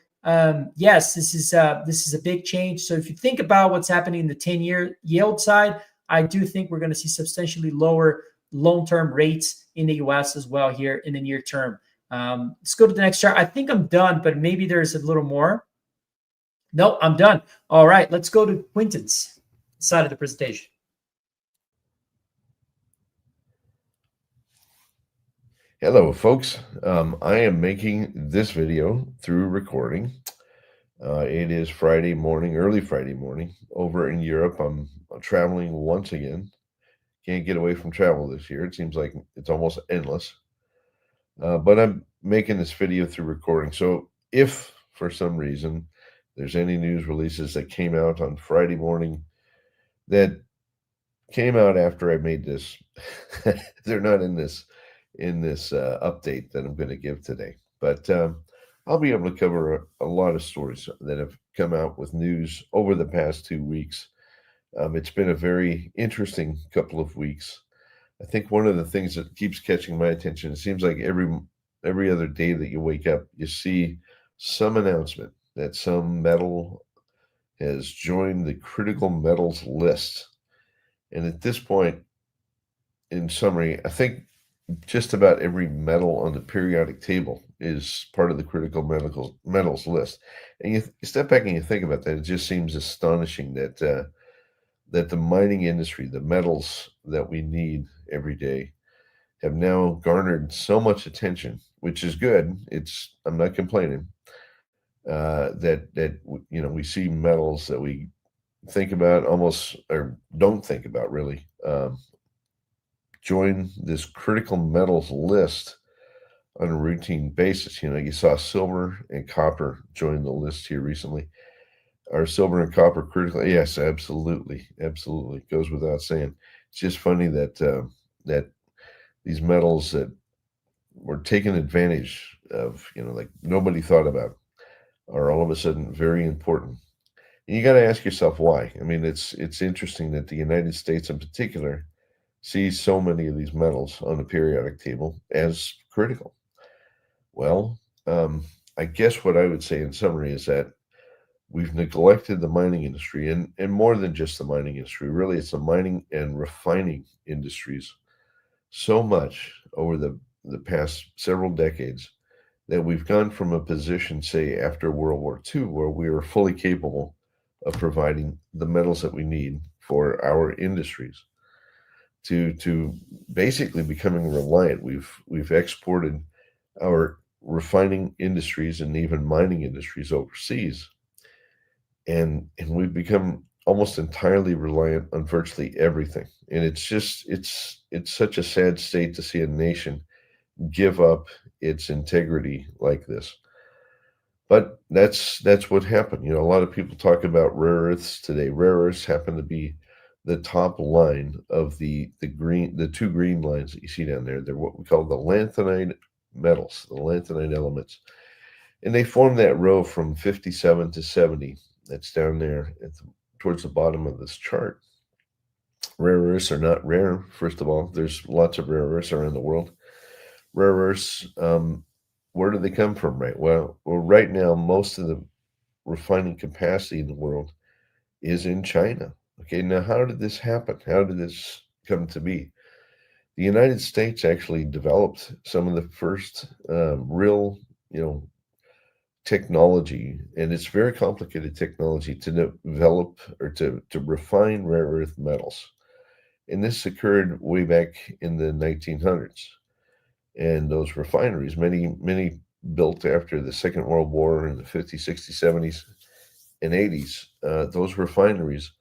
yes, this is a big change. So if you think about what's happening in the 10-year yield side, I do think we're going to see substantially lower long-term rates in the U.S. as well here in the near term. Let's go to the next chart. I think I'm done, but maybe there's a little more. No, I'm done. All right, let's go to Quinton's side of the presentation. Hello, folks. I am making this video through recording. It is Friday morning, early Friday morning, over in Europe. I'm traveling once again. Can't get away from travel this year. It seems like it's almost endless. But I'm making this video through recording. So if for some reason there's any news releases that came out on Friday morning that came out after I made this, they're not in this update that I'm going to give today. But I'll be able to cover a lot of stories that have come out with news over the past 2 weeks. It's been a very interesting couple of weeks. I think one of the things that keeps catching my attention, it seems like every other day that you wake up, you see some announcement that some metal has joined the critical metals list. And at this point, in summary, I think just about every metal on the periodic table is part of the critical metals list. And you step back and you think about that, it just seems astonishing that that the mining industry, the metals that we need every day, have now garnered so much attention, which is good. I'm not complaining. We see metals that we think about almost or don't think about really join this critical metals list on a routine basis. You saw silver and copper join the list here recently. Are silver and copper critical? Yes, absolutely, absolutely. Goes without saying. It's just funny that that these metals that were taken advantage of, like nobody thought about, are all of a sudden very important. And you got to ask yourself why. I mean, it's interesting that the United States in particular sees so many of these metals on the periodic table as critical. Well, I guess what I would say in summary is that we've neglected the mining industry, and more than just the mining industry. Really, it's the mining and refining industries so much over the past several decades that we've gone from a position, say, after World War II, where we were fully capable of providing the metals that we need for our industries, to basically becoming reliant. We've exported our refining industries and even mining industries overseas, and we've become almost entirely reliant on virtually everything. And it's such a sad state to see a nation give up its integrity like this. But that's what happened. A lot of people talk about rare earths today. Rare earths happen to be the top line of the two green lines that you see down there. They're what we call the lanthanide metals, the lanthanide elements. And they form that row from 57 to 70. That's down there towards the bottom of this chart. Rare earths are not rare, first of all. There's lots of rare earths around the world. Rare earths, where do they come from? Well, right now, most of the refining capacity in the world is in China. Okay, now how did this happen? How did this come to be? The United States actually developed some of the first real, technology, and it's very complicated technology to develop or to refine rare earth metals. And this occurred way back in the 1900s. And those refineries, many built after the Second World War in the 50s, 60s, 70s, and 80s, those refineries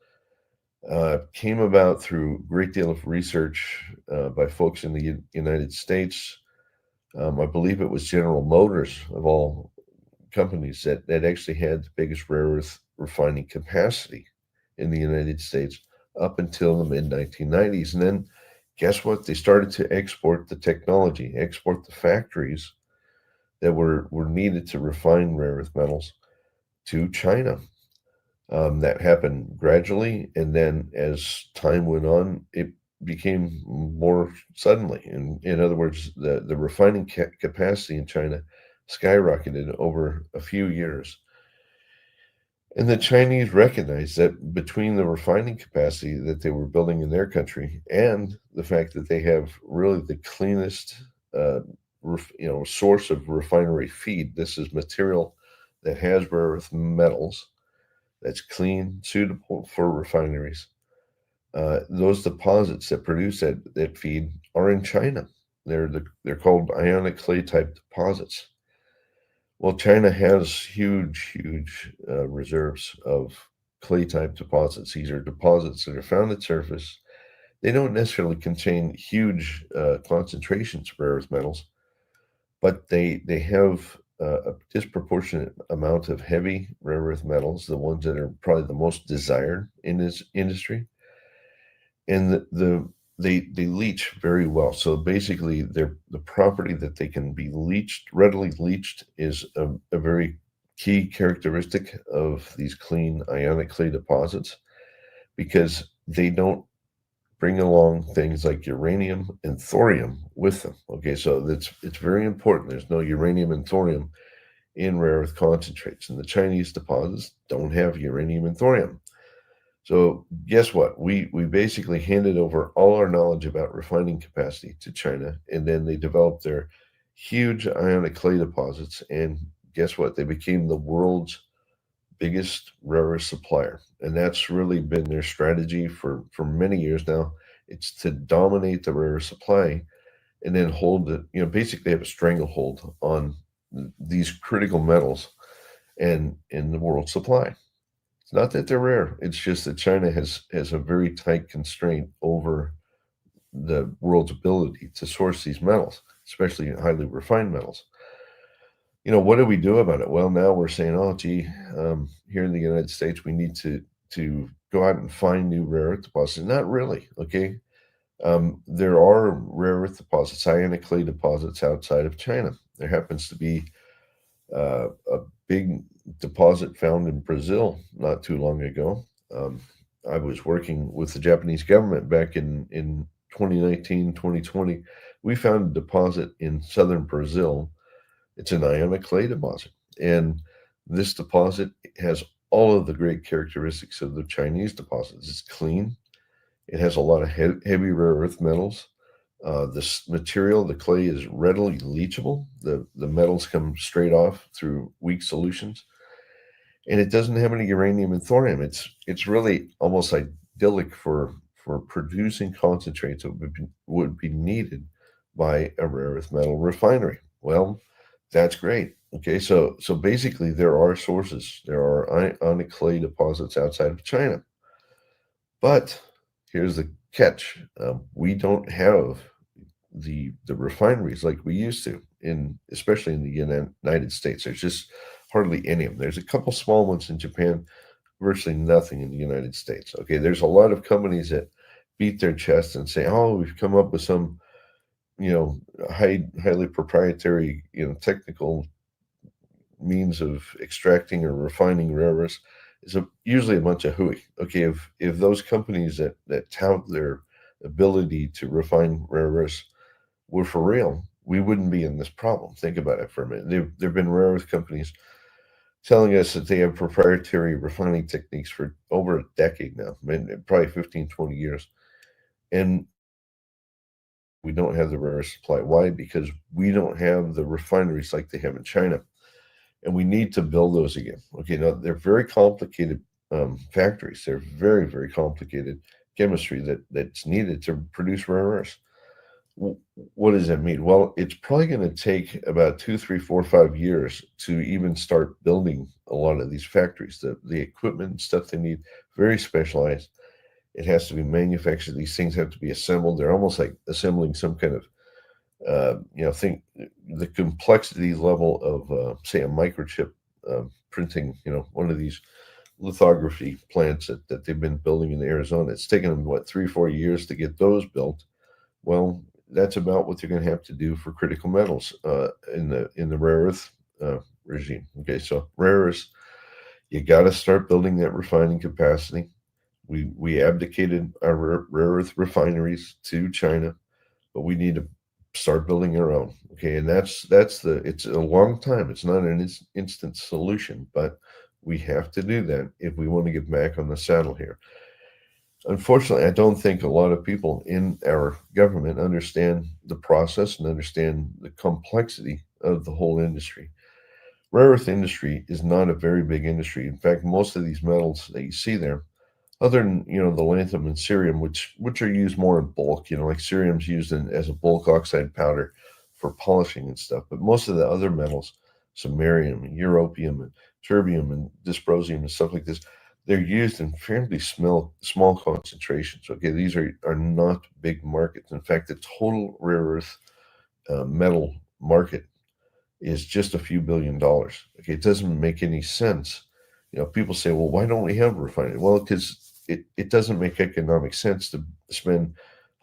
came about through a great deal of research by folks in the United States. I believe it was General Motors, of all companies, that actually had the biggest rare earth refining capacity in the United States up until the mid-1990s. And then guess what? They started to export the technology, export the factories that were needed to refine rare earth metals to China. That happened gradually, and then as time went on, it became more suddenly. In other words, the refining capacity in China skyrocketed over a few years. And the Chinese recognized that between the refining capacity that they were building in their country and the fact that they have really the cleanest, source of refinery feed, this is material that has rare earth metals, that's clean, suitable for refineries. Those deposits that produce that feed are in China. They're called ionic clay type deposits. Well, China has huge reserves of clay type deposits. These are deposits that are found at surface. They don't necessarily contain huge concentrations of rare earth metals, but they have a disproportionate amount of heavy rare earth metals, the ones that are probably the most desired in this industry. And they leach very well. So basically, the property that they can be readily leached, is a very key characteristic of these clean ionic clay deposits, because they don't bring along things like uranium and thorium with them. Okay, so it's very important. There's no uranium and thorium in rare earth concentrates, and the Chinese deposits don't have uranium and thorium. So guess what? We basically handed over all our knowledge about refining capacity to China, and then they developed their huge ionic clay deposits. And guess what? They became the world's biggest rare earth supplier, and that's really been their strategy for many years now. It's to dominate the rare earth supply, and then hold it. Basically have a stranglehold on these critical metals and in the world supply. It's not that they're rare. It's just that China has a very tight constraint over the world's ability to source these metals, especially highly refined metals. What do we do about it? Well, now we're saying, oh, gee, here in the United States, we need to go out and find new rare earth deposits. Not really, okay? There are rare earth deposits, ionic clay deposits outside of China. There happens to be a big deposit found in Brazil not too long ago. I was working with the Japanese government back in 2019, 2020. We found a deposit in southern Brazil. It's an ionic clay deposit. And this deposit has all of the great characteristics of the Chinese deposits. It's clean. It has a lot of heavy rare earth metals. This material, the clay, is readily leachable. The metals come straight off through weak solutions. And it doesn't have any uranium and thorium. It's really almost idyllic for producing concentrates that would be needed by a rare earth metal refinery. Well, that's great. Okay, so basically there are sources. There are ionic clay deposits outside of China. But here's the catch. We don't have the refineries like we used to, especially in the United States. There's just hardly any of them. There's a couple small ones in Japan, virtually nothing in the United States. Okay, there's a lot of companies that beat their chest and say, oh, we've come up with some, highly proprietary, technical means of extracting or refining rare earths. Is usually a bunch of hooey. Okay, if those companies that tout their ability to refine rare earths were for real, we wouldn't be in this problem. Think about it for a minute. There've been rare earth companies telling us that they have proprietary refining techniques for over a decade now, probably 15, 20 years. And we don't have the rare earth supply. Why? Because we don't have the refineries like they have in China. And we need to build those again. Okay, now they're very complicated factories. They're very, very complicated chemistry that's needed to produce rare earths. What does that mean? Well, it's probably going to take about 2, 3, 4, 5 years to even start building a lot of these factories. The equipment and stuff they need, very specialized. It has to be manufactured. These things have to be assembled. They're almost like assembling some kind of think the complexity level of, say, a microchip printing, one of these lithography plants that they've been building in Arizona. It's taken them, 3 or 4 years to get those built. Well, that's about what they're going to have to do for critical metals in the rare earth regime. Okay, so rare earths, you got to start building that refining capacity. We abdicated our rare earth refineries to China, but we need to start building our own. Okay, and it's a long time. It's not an instant solution, but we have to do that if we want to get back on the saddle here. Unfortunately, I don't think a lot of people in our government understand the process and understand the complexity of the whole industry. Rare earth industry is not a very big industry. In fact, most of these metals that you see there, other than the lanthanum and cerium, which are used more in bulk, like cerium's used as a bulk oxide powder for polishing and stuff. But most of the other metals, samarium and europium and terbium and dysprosium and stuff like this, they're used in fairly small concentrations. Okay, these are not big markets. In fact, the total rare earth metal market is just a few $1 billion. Okay, it doesn't make any sense. People say, well, why don't we have refining? Well, because it doesn't make economic sense to spend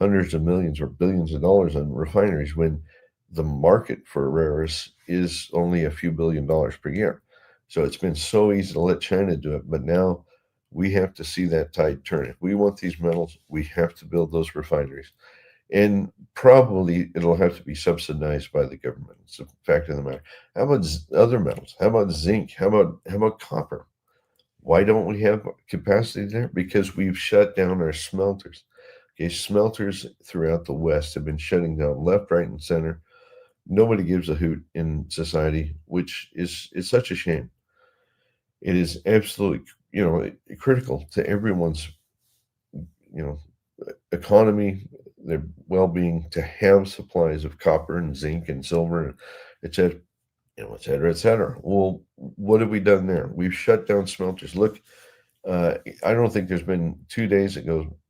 hundreds of millions or billions of dollars on refineries when the market for rare earths is only a few $1 billion per year. So it's been so easy to let China do it, but now we have to see that tide turn. If we want these metals, we have to build those refineries. And probably it'll have to be subsidized by the government. It's a fact of the matter. How about other metals? How about zinc? How about copper? Why don't we have capacity there? Because we've shut down our smelters. Okay, smelters throughout the West have been shutting down left, right, and center. Nobody gives a hoot in society, which is such a shame. It is absolutely, critical to everyone's, economy, their well-being, to have supplies of copper and zinc and silver, et cetera, et cetera, et cetera. Well, what have we done there? We've shut down smelters. Look, I don't think there's been 2 days that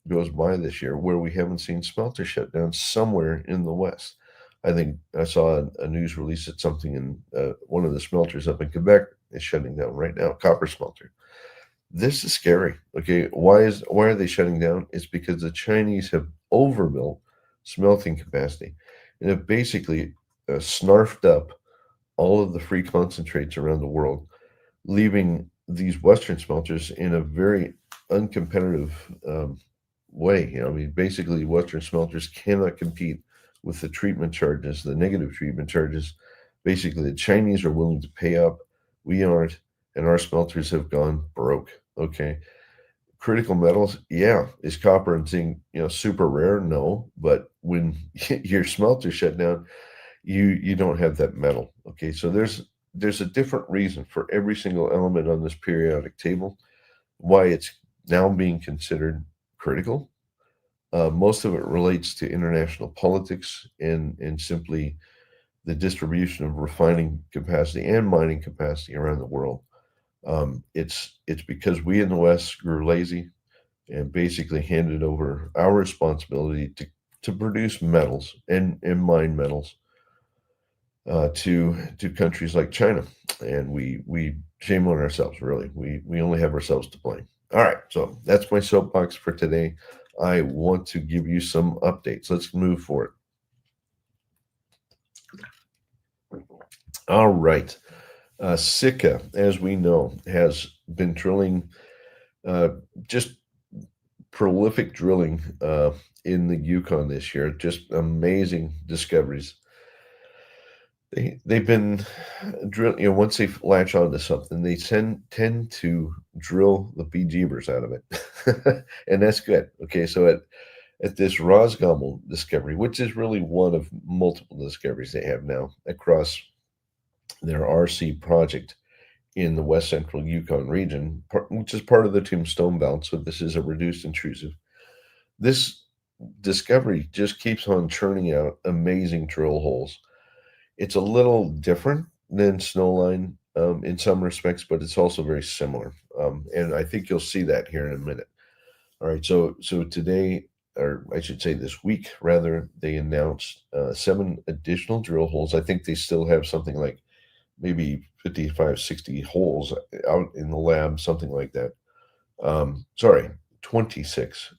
goes by this year where we haven't seen smelter shut down somewhere in the West. I think I saw a news release that something in one of the smelters up in Quebec is shutting down right now, copper smelter. This is scary. Okay, why are they shutting down? It's because the Chinese have overbuilt smelting capacity and have basically snarfed up all of the free concentrates around the world, leaving these Western smelters in a very uncompetitive way. I mean, basically, Western smelters cannot compete with the treatment charges, the negative treatment charges. Basically, the Chinese are willing to pay up. We aren't, and our smelters have gone broke. Okay. Critical metals, yeah. Is copper and zinc, super rare? No. But when your smelter shut down, you don't have that metal. Okay. So there's a different reason for every single element on this periodic table, why it's now being considered critical. Most of it relates to international politics and simply the distribution of refining capacity and mining capacity around the world. It's because we in the West grew lazy and basically handed over our responsibility to produce metals and mine metals to countries like China, and we shame on ourselves. Really, we only have ourselves to blame. All right, so that's my soapbox for today. I want to give you some updates. Let's move forward. All right. Sitka, as we know, has been drilling, just prolific drilling in the Yukon this year. Just amazing discoveries. They've been drilling. Once they latch onto something, they tend to drill the bejeebers out of it, and that's good. Okay, so at this Rosgobble discovery, which is really one of multiple discoveries they have now across their RC project in the west central Yukon region, which is part of the Tombstone Belt. So this is a reduced intrusive. This discovery just keeps on churning out amazing drill holes. It's a little different than Snowline in some respects, but it's also very similar. And I think you'll see that here in a minute. All right, so today, or I should say this week, rather, they announced 7 additional drill holes. I think they still have something like maybe 55, 60 holes out in the lab, something like that. 26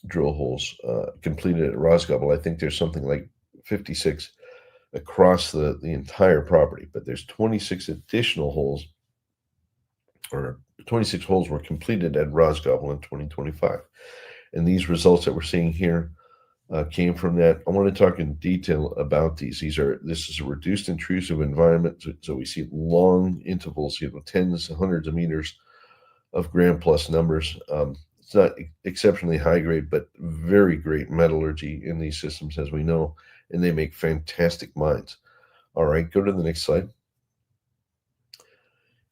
drill holes completed at Rosgobble. I think there's something like 56 across the entire property, but there's 26 additional holes, or 26 holes were completed at Rosgobble in 2025. And these results that we're seeing here came from that. I want to talk in detail about these. This is a reduced intrusive environment. So we see long intervals, tens, hundreds of meters of gram plus numbers. It's not exceptionally high grade, but very great metallurgy in these systems, as we know, and they make fantastic mines. All right, go to the next slide.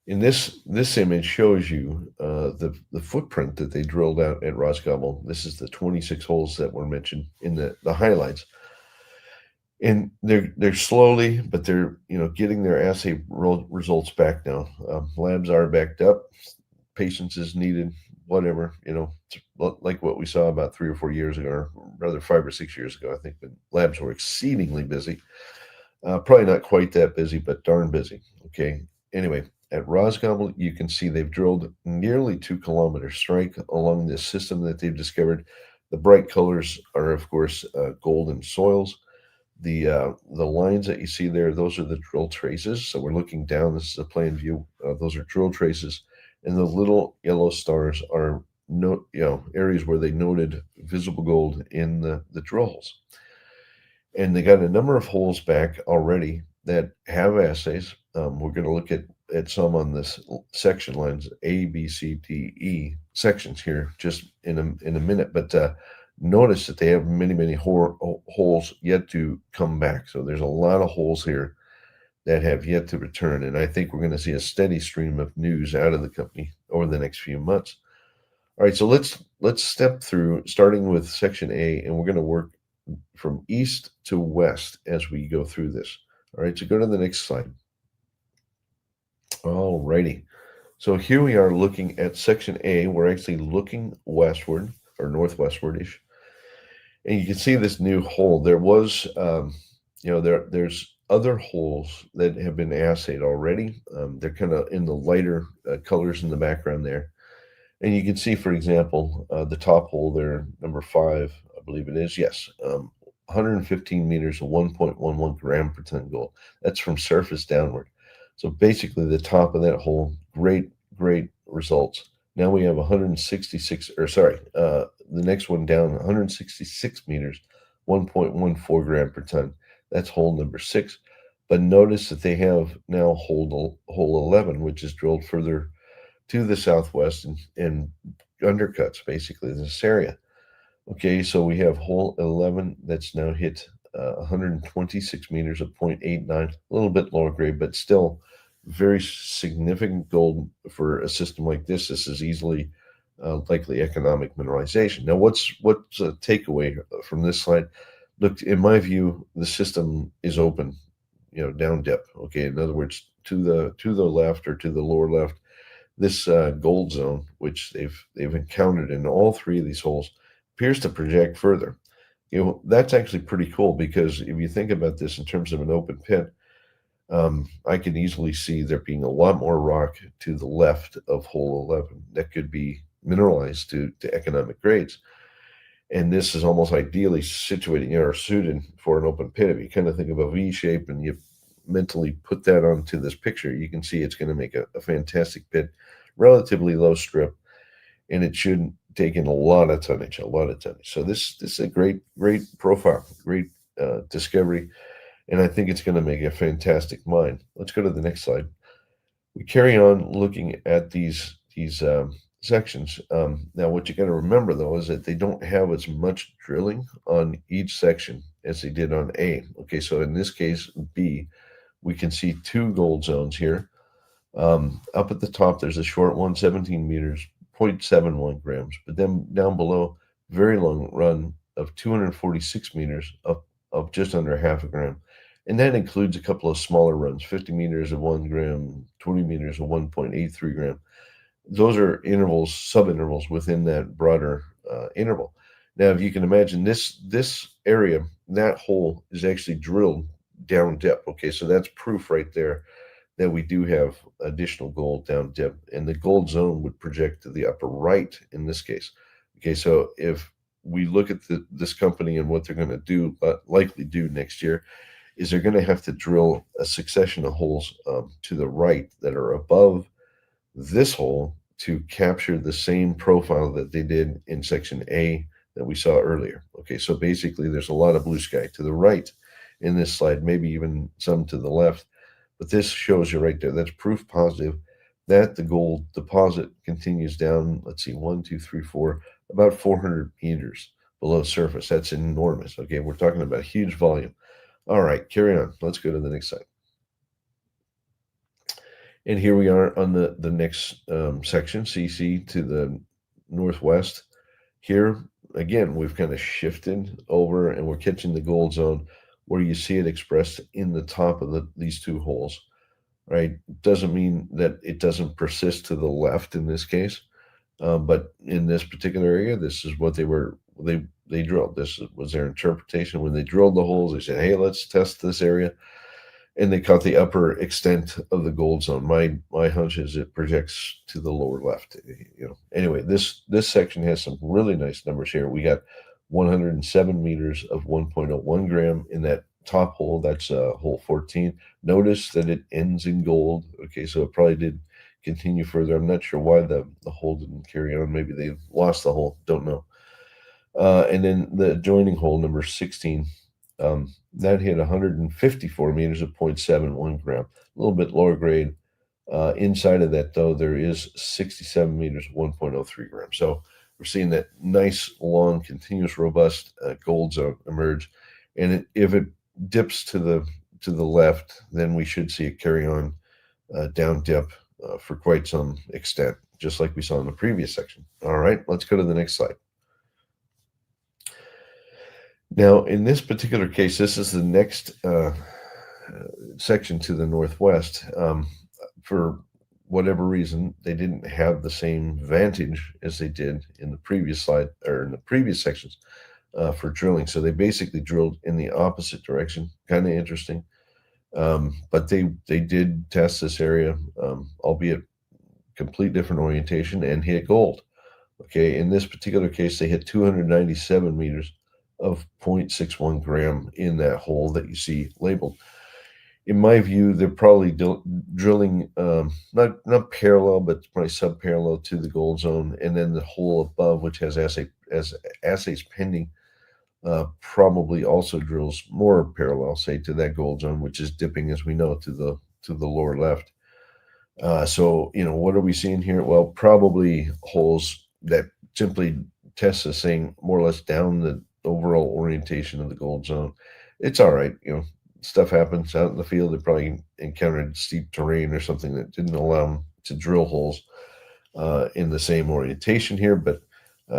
In this image shows you the footprint that they drilled out at Rosgobble. This is the 26 holes that were mentioned in the highlights. And they're slowly, but they're getting their assay results back now. Labs are backed up. Patience is needed. Whatever, like what we saw about 3 or 4 years ago, or rather 5 or 6 years ago. I think the labs were exceedingly busy. Probably not quite that busy, but darn busy. Okay. Anyway, at Rosgobble, you can see they've drilled nearly 2 kilometer strike along this system that they've discovered. The bright colors are, of course, golden soils. The lines that you see there, those are the drill traces. So we're looking down. This is a plan view. Those are drill traces. And the little yellow stars are areas where they noted visible gold in the drill holes. And they got a number of holes back already that have assays. We're going to look at some on this section lines, A, B, C, D, E sections here just in a minute. But notice that they have many holes yet to come back. So there's a lot of holes here that have yet to return. And I think we're going to see a steady stream of news out of the company over the next few months. All right, so let's step through, starting with section A, and we're going to work from east to west as we go through this. All right, so go to the next slide. All righty. So here we are looking at section A. We're actually looking westward or northwestward-ish. And you can see this new hole. There was, there's other holes that have been assayed already. They're kind of in the lighter colors in the background there. And you can see, for example, the top hole there, number 5, I believe it is. Yes, 115 meters of 1.11 gram per ton gold. That's from surface downward. So basically the top of that hole, great results. Now we have 166, the next one down, 166 meters, 1.14 gram per ton. That's hole number 6. But notice that they have now hole 11, which is drilled further to the southwest and undercuts basically this area. Okay, so we have hole 11 that's now hit 126 meters of 0.89, a little bit lower grade, but still very significant gold for a system like this. This is easily likely economic mineralization. Now, what's a takeaway from this slide? Look, in my view, the system is open, down dip. Okay, in other words, to the left or to the lower left, this gold zone, which they've encountered in all 3 of these holes, appears to project further. That's actually pretty cool, because if you think about this in terms of an open pit, I can easily see there being a lot more rock to the left of hole 11 that could be mineralized to economic grades. And this is almost ideally situated, or suited for an open pit. If you kind of think of a V shape and you mentally put that onto this picture, you can see it's going to make a fantastic pit, relatively low strip, and it should take in a lot of tonnage. So this is a great profile, great discovery, and I think it's going to make a fantastic mine. Let's go to the next slide. We carry on looking at these sections. Now, what you got to remember, though, is that they don't have as much drilling on each section as they did on A. Okay, so in this case, B, we can see 2 gold zones here. Up at the top, there's a short one, 17 meters, 0.71 grams. But then down below, very long run of 246 meters of just under half a gram. And that includes a couple of smaller runs, 50 meters of 1 gram, 20 meters of 1.83 gram. Those are intervals, sub-intervals within that broader interval. Now, if you can imagine this area, that hole is actually drilled down dip. Okay, so that's proof right there that we do have additional gold down dip, and the gold zone would project to the upper right in this case. Okay, so if we look at this company and what they're going to do, likely do next year, is they're going to have to drill a succession of holes to the right that are above this hole to capture the same profile that they did in section A that we saw earlier. Okay, so basically there's a lot of blue sky to the right in this slide, maybe even some to the left, but this shows you right there. That's proof positive that the gold deposit continues down, let's see, 1, 2, 3, 4, about 400 meters below surface. That's enormous. Okay, we're talking about huge volume. All right, carry on. Let's go to the next slide. And here we are on the next section, CC to the northwest. Here, again, we've kind of shifted over and we're catching the gold zone where you see it expressed in the top of these 2 holes, right? Doesn't mean that it doesn't persist to the left in this case, but in this particular area, this is what they drilled. This was their interpretation. When they drilled the holes, they said, hey, let's test this area. And they caught the upper extent of the gold zone. My hunch is it projects to the lower left. Anyway, this section has some really nice numbers here. We got 107 meters of 1.01 gram in that top hole. That's hole 14. Notice that it ends in gold. Okay, so it probably did continue further. I'm not sure why the hole didn't carry on. Maybe they lost the hole. Don't know. And then the adjoining hole, number 16, that hit 154 meters at 0.71 gram, a little bit lower grade. Inside of that, though, there is 67 meters, 1.03 grams. So we're seeing that nice, long, continuous, robust gold zone emerge. And if it dips to the left, then we should see it carry on down dip for quite some extent, just like we saw in the previous section. All right, let's go to the next slide. Now, in this particular case, this is the next section to the northwest. For whatever reason, they didn't have the same vantage as they did in the previous slide or in the previous sections for drilling. So they basically drilled in the opposite direction. Kind of interesting. But they did test this area, albeit complete different orientation, and hit gold. Okay, in this particular case, they hit 297 meters of 0.61 gram in that hole that you see labeled. In my view, they're probably drilling not parallel, but probably sub-parallel to the gold zone, and then the hole above, which has assays pending, probably also drills more parallel, say, to that gold zone, which is dipping, as we know, to the lower left. So, what are we seeing here? Well, probably holes that simply test this thing more or less down the overall orientation of the gold zone. It's all right, stuff happens out in the field. They probably encountered steep terrain or something that didn't allow them to drill holes in the same orientation here. But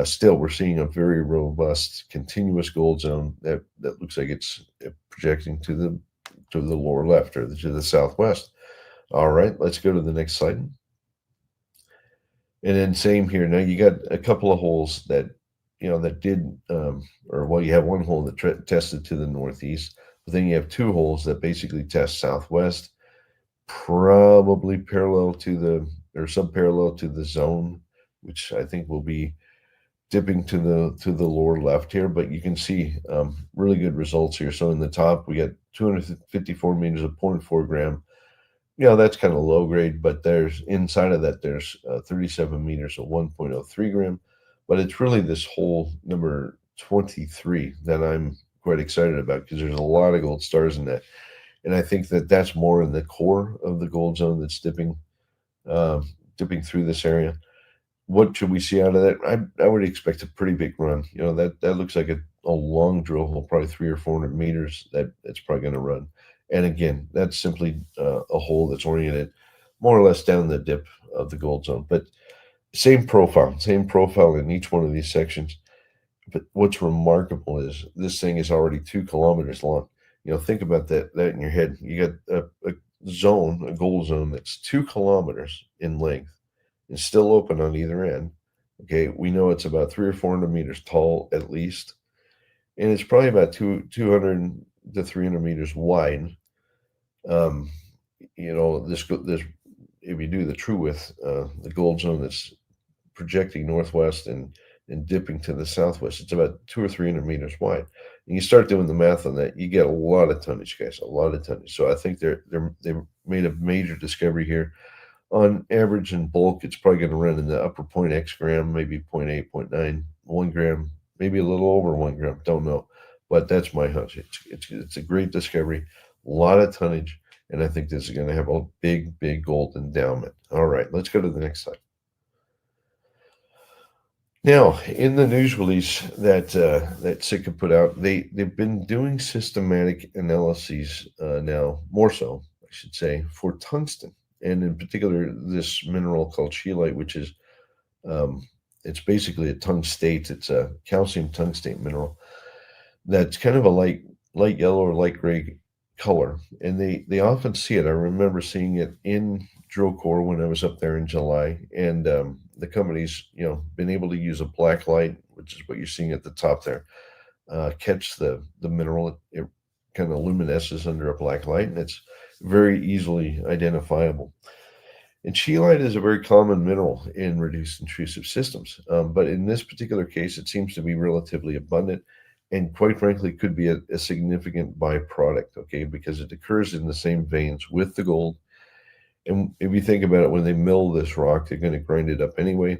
still, we're seeing a very robust, continuous gold zone that looks like it's projecting to the lower left or to the southwest. All right, let's go to the next slide. And then same here. Now you got a couple of holes that that did, you have one hole that tested to the northeast. But then you have two holes that basically test southwest, probably parallel to or sub-parallel to the zone, which I think will be dipping to the lower left here. But you can see really good results here. So in the top, we got 254 meters of 0.4 gram. That's kind of low grade, but there's inside of that, there's 37 meters of 1.03 gram. But it's really this hole number 23 that I'm quite excited about, because there's a lot of gold stars in that. And I think that that's more in the core of the gold zone that's dipping through this area. What should we see out of that? I would expect a pretty big run. That looks like a long drill hole, probably 300 or 400 meters that's probably going to run. And again, that's simply a hole that's oriented more or less down the dip of the gold zone. But same profile in each one of these sections. But what's remarkable is this thing is already 2 kilometers long. Think about that in your head. You got a gold zone that's 2 kilometers in length and still open on either end. Okay, we know it's about 300 or 400 meters tall at least, and it's probably about 200 to 300 meters wide. This if you do the true width, the gold zone that's projecting northwest and dipping to the southwest, it's about 200 or 300 meters wide. And you start doing the math on that, you get a lot of tonnage, guys, a lot of tonnage. So I think they made a major discovery here. On average and bulk, it's probably going to run in the upper 0.x gram, maybe 0.8, 0.9, 1 gram, maybe a little over 1 gram. Don't know, but that's my hunch. It's a great discovery, a lot of tonnage, and I think this is going to have a big gold endowment. All right, let's go to the next slide. Now, in the news release that Sitka put out, they've been doing systematic analyses now, more so, I should say, for tungsten, and in particular this mineral called scheelite, which is it's basically a tungstate. It's a calcium tungstate mineral that's kind of a light yellow or light gray color, and they often see it. I remember seeing it in drill core when I was up there in July, and the company's been able to use a black light, which is what you're seeing at the top there, catch the mineral. It kind of luminesces under a black light, and it's very easily identifiable. And scheelite is a very common mineral in reduced intrusive systems, but in this particular case, it seems to be relatively abundant, and quite frankly, could be a significant byproduct, okay, because it occurs in the same veins with the gold. And if you think about it, when they mill this rock, they're going to grind it up anyway.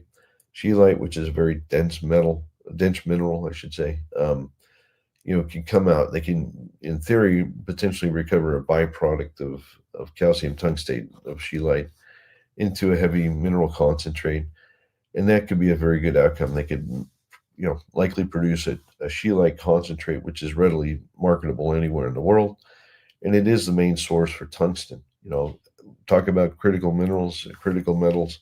Scheelite, which is a very dense metal, dense mineral, I should say, can come out. They can, in theory, potentially recover a byproduct of calcium tungstate of scheelite into a heavy mineral concentrate. And that could be a very good outcome. They could, likely produce a scheelite concentrate, which is readily marketable anywhere in the world. And it is the main source for tungsten. Talk about critical minerals, critical metals.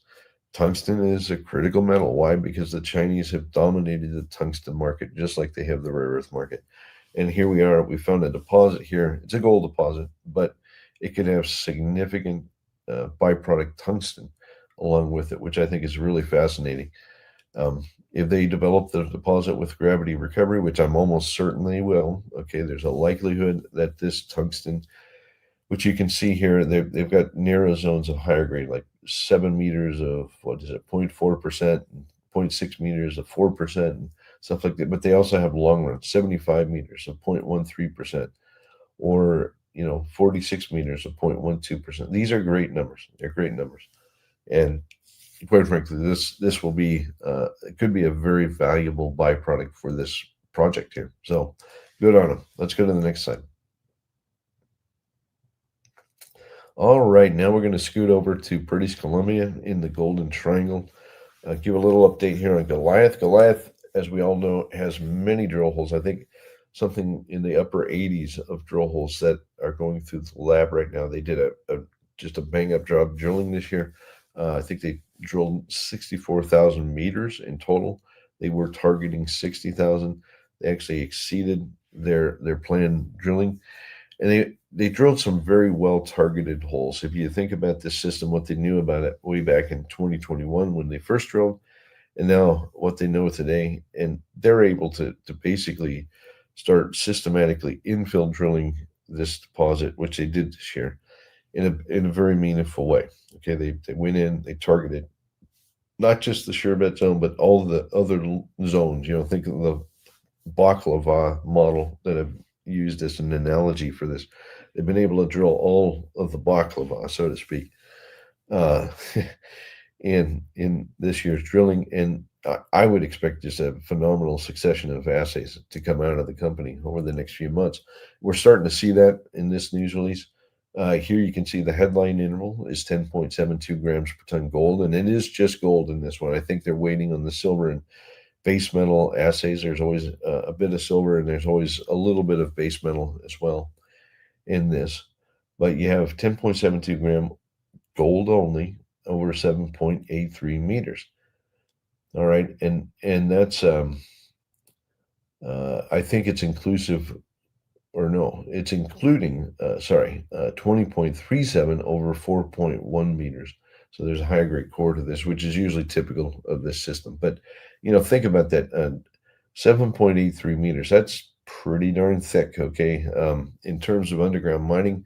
Tungsten is a critical metal. Why? Because the Chinese have dominated the tungsten market, just like they have the rare earth market. And here we are. We found a deposit here. It's a gold deposit, but it could have significant byproduct tungsten along with it, which I think is really fascinating. If they develop the deposit with gravity recovery, which I'm almost certain they will, okay, there's a likelihood that this tungsten, which you can see here, they've got narrow zones of higher grade, like 7 meters of, 0.4%, 0.6 meters of 4%, and stuff like that. But they also have long runs, 75 meters of 0.13%, or 46 meters of 0.12%. These are great numbers. They're great numbers. And quite frankly, this will be, it could be a very valuable byproduct for this project here. So good on them. Let's go to the next slide. All right, now we're going to scoot over to British Columbia in the Golden Triangle. Give a little update here on Goliath. Goliath, as we all know, has many drill holes. I think something in the upper 80s of drill holes that are going through the lab right now. They did just a bang-up job drilling this year. I think they drilled 64,000 meters in total. They were targeting 60,000. They actually exceeded their planned drilling. And they drilled some very well-targeted holes. If you think about this system, what they knew about it way back in 2021 when they first drilled, and now what they know today, and they're able to basically start systematically infill drilling this deposit, which they did this year, in a very meaningful way. Okay, they went in, they targeted not just the Sherbet zone, but all the other zones. Think of the baklava model that I've used as an analogy for this. They've been able to drill all of the baklava, so to speak, in this year's drilling. And I would expect just a phenomenal succession of assays to come out of the company over the next few months. We're starting to see that in this news release. Here you can see the headline interval is 10.72 grams per ton gold, and it is just gold in this one. I think they're waiting on the silver and base metal assays. There's always a bit of silver, and there's always a little bit of base metal as well in this. But you have 10.72 gram gold only over 7.83 meters. All right, and that's I think it's inclusive, or no, it's including 20.37 over 4.1 meters. So there's a higher grade core to this, which is usually typical of this system. But think about that, 7.83 meters. That's pretty darn thick. Okay, in terms of underground mining,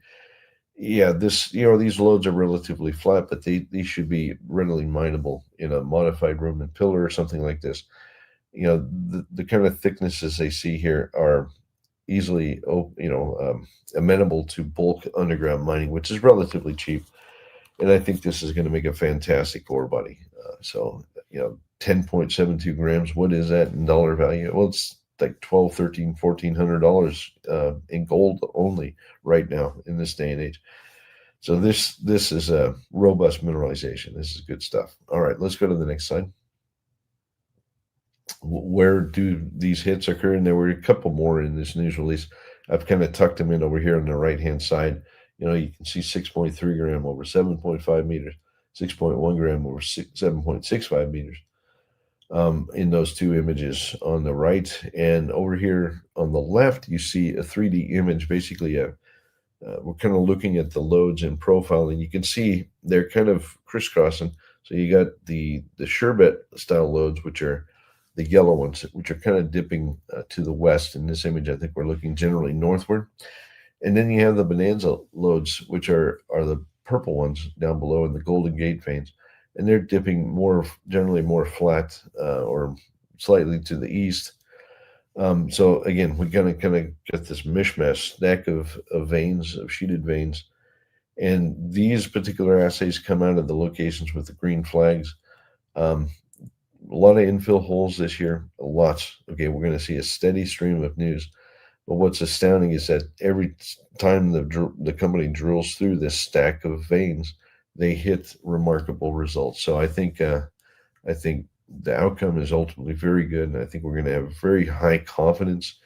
yeah, these lodes are relatively flat, but these should be readily mineable in a modified room and pillar or something like this. The kind of thicknesses they see here are easily, amenable to bulk underground mining, which is relatively cheap. And I think this is going to make a fantastic ore body. 10.72 grams. What is that in dollar value? Well, it's like $1,200, $1,300, $1,400 in gold only right now in this day and age. So this is a robust mineralization. This is good stuff. All right, let's go to the next slide. Where do these hits occur? And there were a couple more in this news release. I've kind of tucked them in over here on the right-hand side. You can see 6.3 gram over 7.5 meters, 6.1 gram over 7.65 meters in those two images on the right. And over here on the left, you see a 3D image, basically we're kind of looking at the lodes in profile, and you can see they're kind of crisscrossing. So you got the Sherbet style lodes, which are the yellow ones, which are kind of dipping to the west. In this image, I think we're looking generally northward. And then you have the Bonanza lodes, which are the purple ones down below in the Golden Gate veins. And they're dipping generally more flat or slightly to the east. So again, we kind of get this mishmash stack of veins, of sheeted veins. And these particular assays come out of the locations with the green flags. A lot of infill holes this year, lots. Okay, we're going to see a steady stream of news. But what's astounding is that every time the company drills through this stack of veins, they hit remarkable results. So I think the outcome is ultimately very good, and I think we're going to have very high confidence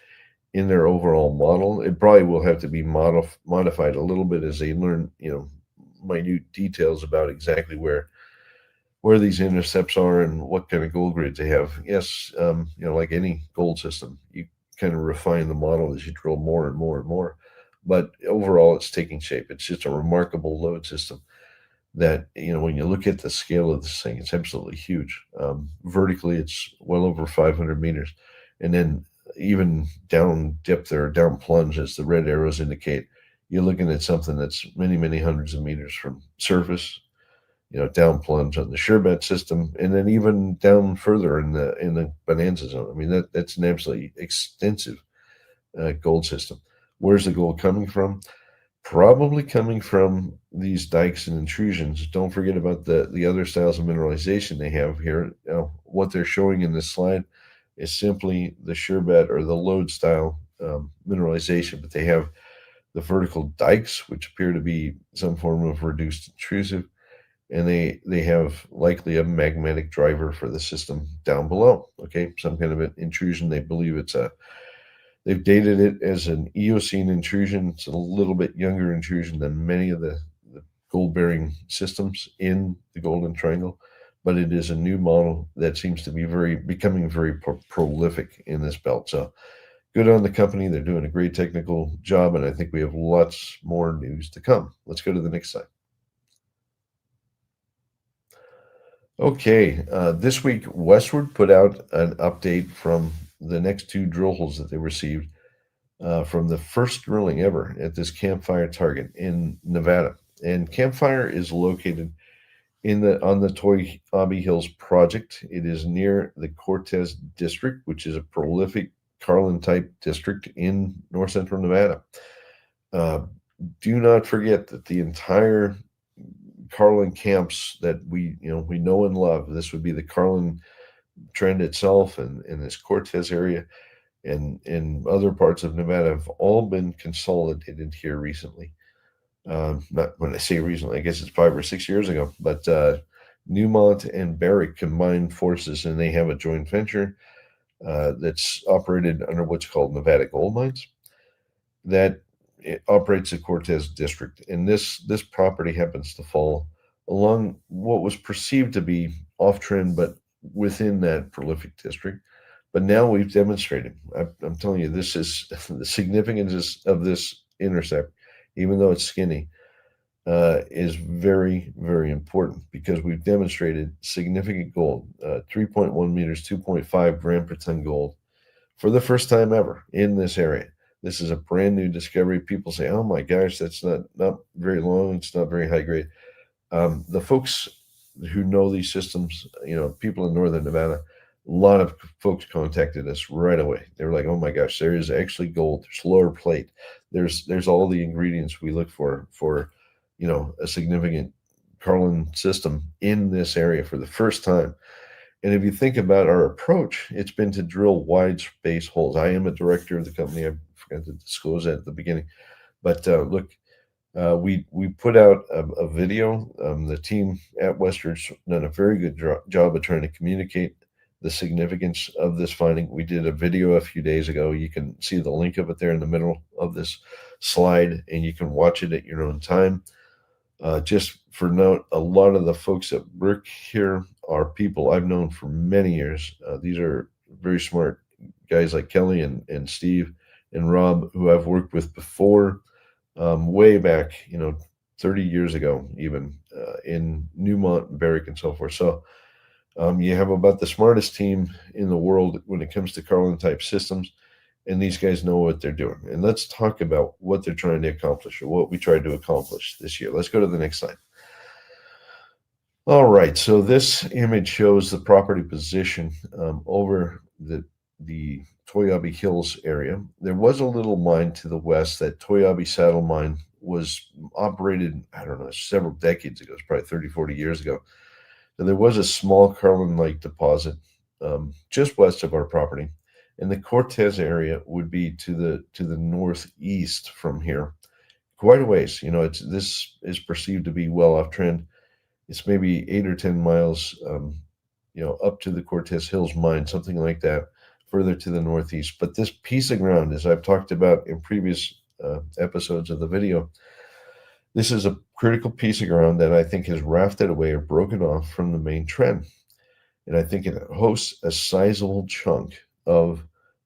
in their overall model. It probably will have to be modified a little bit as they learn, minute details about exactly where these intercepts are and what kind of gold grades they have. Yes, like any gold system, you kind of refine the model as you drill more and more and more. But overall, it's taking shape. It's just a remarkable lode system that, when you look at the scale of this thing, it's absolutely huge. Vertically, it's well over 500 meters. And then even down dip there, down plunge, as the red arrows indicate, you're looking at something that's many, many hundreds of meters from surface, down plunge on the Sherbet system, and then even down further in the Bonanza zone. I mean, that's an absolutely extensive gold system. Where's the gold coming from? Probably coming from these dikes and intrusions. Don't forget about the other styles of mineralization they have here. What they're showing in this slide is simply the Sherbet or the lode style mineralization, but they have the vertical dikes, which appear to be some form of reduced intrusive, and they have likely a magmatic driver for the system down below. Okay, some kind of an intrusion. They believe they've dated it as an Eocene intrusion. It's a little bit younger intrusion than many of the gold-bearing systems in the Golden Triangle, but it is a new model that seems to be becoming very prolific in this belt. So good on the company. They're doing a great technical job, and I think we have lots more news to come. Let's go to the next slide. Okay, this week, Westward put out an update from the next 2 drill holes that they received from the first drilling ever at this Campfire target in Nevada. And Campfire is located on the Toyabe Hills project. It is near the Cortez district, which is a prolific Carlin-type district in north central Nevada. Do not forget that the entire Carlin camps that we know and love, this would be the Carlin trend itself and this Cortez area and in other parts of Nevada, have all been consolidated here recently. Not when I say recently, I guess it's 5 or 6 years ago, but Newmont and Barrick combined forces, and they have a joint venture that's operated under what's called Nevada Gold Mines that it operates the Cortez district. And this property happens to fall along what was perceived to be off trend, but within that prolific district. But now we've demonstrated, I'm telling you, this is the significance of this intercept, even though it's skinny, is very, very important because we've demonstrated significant gold, 3.1 meters, 2.5 gram per ton gold for the first time ever in this area. This is a brand new discovery. People say, oh my gosh, that's not very long. It's not very high grade. The folks who know these systems, people in northern Nevada, a lot of folks contacted us right away. They were like, oh my gosh, there is actually gold. There's lower plate. There's all the ingredients we look for a significant Carlin system in this area for the first time. And if you think about our approach, it's been to drill wide space holes. I am a director of the company. I forgot to disclose that at the beginning. But look, we put out a video. The team at Westward's done a very good job of trying to communicate the significance of this finding. We did a video a few days ago. You can see the link of it there in the middle of this slide, and you can watch it at your own time. Just for note, a lot of the folks at Brick here are people I've known for many years. These are very smart guys like Kelly and Steve and Rob, who I've worked with before, way back, 30 years ago, even in Newmont, Barrick, and so forth. So you have about the smartest team in the world when it comes to Carlin type systems, and these guys know what they're doing. And let's talk about what they're trying to accomplish, or what we tried to accomplish this year. Let's go to the next slide. All right, so this image shows the property position over the Toyabe Hills area. There was a little mine to the west. That Toyabe Saddle Mine was operated, I don't know, several decades ago. It's probably 30, 40 years ago. So there was a small Carlin-like deposit just west of our property, and the Cortez area would be to the northeast from here, quite a ways. This is perceived to be well off trend. It's maybe 8 or 10 miles, up to the Cortez Hills mine, something like that, further to the northeast. But this piece of ground, as I've talked about in previous episodes of the video, this is a critical piece of ground that I think has rafted away or broken off from the main trend. And I think it hosts a sizable chunk of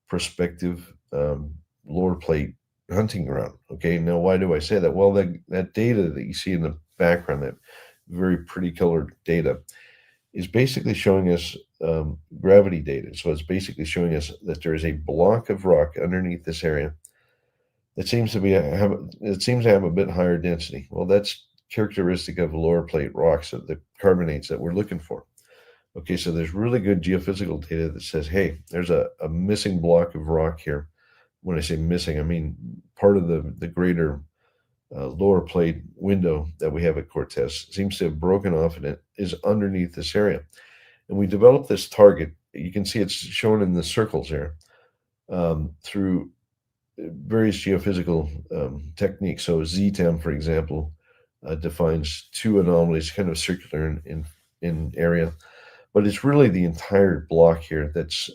prospective lower plate hunting ground. Okay, now why do I say that? Well, that data that you see in the background, that very pretty colored data, is basically showing us gravity data. So it's basically showing us that there is a block of rock underneath this area that seems to have a bit higher density. Well, that's characteristic of lower plate rocks, of the carbonates that we're looking for. Okay, so there's really good geophysical data that says, hey, there's a missing block of rock here. When I say missing, I mean part of the greater lower plate window that we have at Cortez seems to have broken off, and it is underneath this area. And we developed this target. You can see it's shown in the circles here through various geophysical techniques. So ZTEM, for example, defines two anomalies, kind of circular in area. But it's really the entire block here that's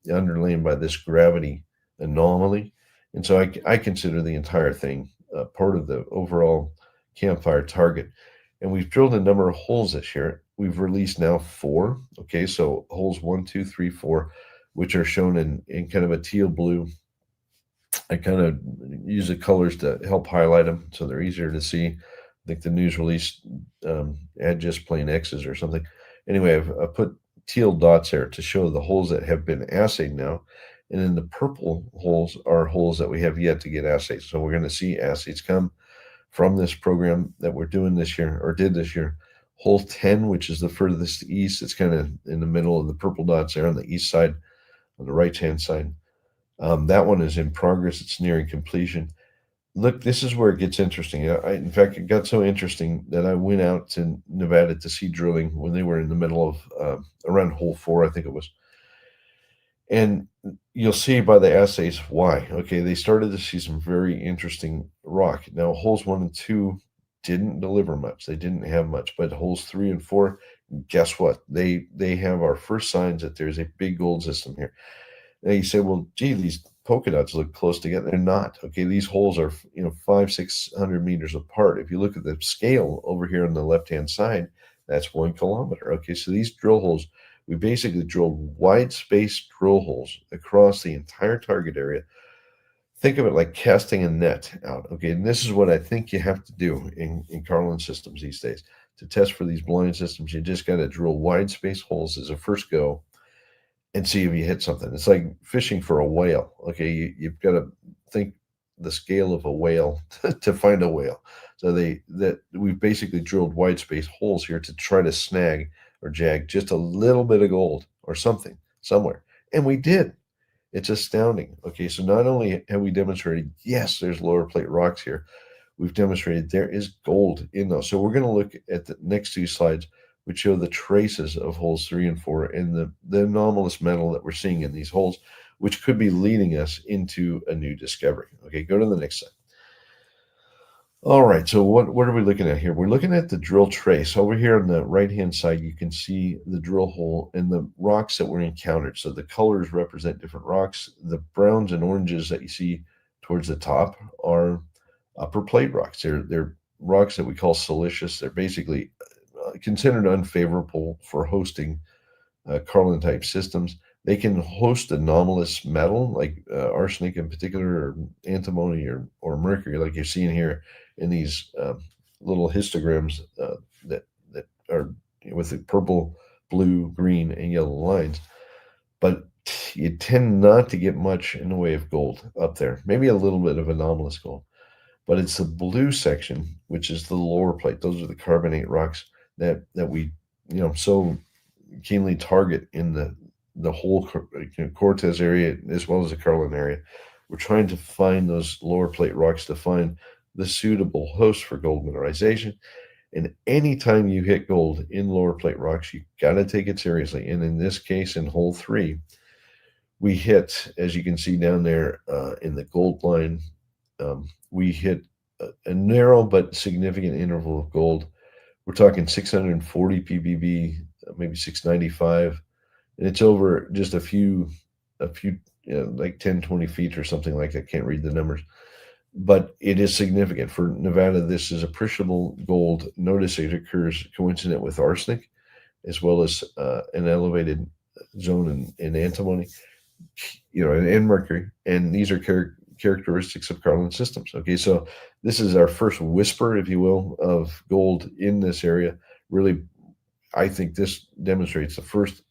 underlain by this gravity anomaly. And so I consider the entire thing part of the overall campfire target. And we've drilled a number of holes this year. We've released now 4. Okay, so holes 1, 2, 3, 4, which are shown in kind of a teal blue. I kind of use the colors to help highlight them so they're easier to see. I think the news release had just plain X's or something. Anyway, I've put teal dots there to show the holes that have been assayed now. And then the purple holes are holes that we have yet to get assayed. So we're going to see assays come from this program that we're doing this year, or did this year. Hole 10, which is the furthest east, it's kind of in the middle of the purple dots there on the east side, on the right-hand side. That one is in progress. It's nearing completion. Look, this is where it gets interesting. In fact, it got so interesting that I went out to Nevada to see drilling when they were in the middle of around hole 4, I think it was. And you'll see by the assays why. Okay, they started to see some very interesting rock. Now, holes 1 and 2 didn't deliver much. They didn't have much. But holes 3 and 4, guess what? They have our first signs that there's a big gold system here. Now you say, well, gee, these polka dots look close together. They're not. Okay, these holes are 500-600 meters apart. If you look at the scale over here on the left-hand side, that's 1 kilometer. Okay, so these drill holes, we basically drilled wide-spaced drill holes across the entire target area. Think of it like casting a net out. Okay, and this is what I think you have to do in Carlin systems these days. To test for these blind systems, you just got to drill wide-spaced holes as a first go and see if you hit something. It's like fishing for a whale. Okay, you've got to think the scale of a whale to find a whale. So we've basically drilled wide space holes here to try to snag or jag just a little bit of gold or something somewhere. And we did. It's astounding. Okay, so not only have we demonstrated, yes, there's lower plate rocks here, we've demonstrated there is gold in those. So we're going to look at the next 2 slides, which show the traces of holes 3 and 4 and the anomalous metal that we're seeing in these holes, which could be leading us into a new discovery. Okay, go to the next slide. All right, so what are we looking at here? We're looking at the drill trace. Over here on the right-hand side, you can see the drill hole and the rocks that were encountered. So the colors represent different rocks. The browns and oranges that you see towards the top are upper plate rocks. They're rocks that we call silicious. They're basically considered unfavorable for hosting Carlin-type systems. They can host anomalous metal, like arsenic in particular, or antimony or mercury, like you're seeing here in these little histograms that are with the purple, blue, green, and yellow lines. But you tend not to get much in the way of gold up there. Maybe a little bit of anomalous gold. But it's the blue section, which is the lower plate. Those are the carbonate rocks that we so keenly target in the whole Cortez area as well as the Carlin area. We're trying to find those lower plate rocks to find the suitable host for gold mineralization. And anytime you hit gold in lower plate rocks, you got to take it seriously. And in this case, in hole 3, we hit, as you can see down there in the gold line, we hit a narrow but significant interval of gold. We're talking 640 ppb, maybe 695, and it's over just a few, like 10, 20 feet or something like that. Can't read the numbers, but it is significant for Nevada. This is appreciable gold. Notice it occurs coincident with arsenic, as well as an elevated zone in antimony, and mercury. And these are characteristics of Carlin systems. Okay, so this is our first whisper, if you will, of gold in this area. Really, I think this demonstrates the first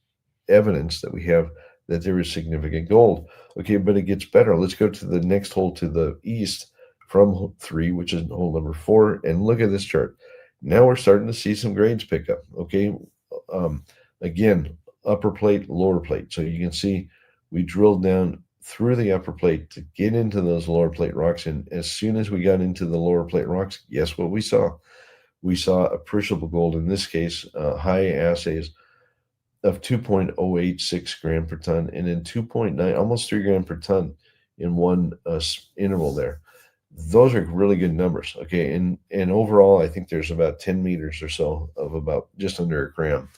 evidence that we have that there is significant gold. Okay, but it gets better. Let's go to the next hole to the east from 3, which is hole number 4, and look at this chart. Now we're starting to see some grades pick up. Okay, again, upper plate, lower plate. So you can see we drilled down through the upper plate to get into those lower plate rocks. And as soon as we got into the lower plate rocks, guess what we saw? We saw appreciable gold, in this case, high assays of 2.086 gram per ton, and then 2.9, almost 3 gram per ton in one interval there. Those are really good numbers. Okay, and overall, I think there's about 10 meters or so of about just under a gram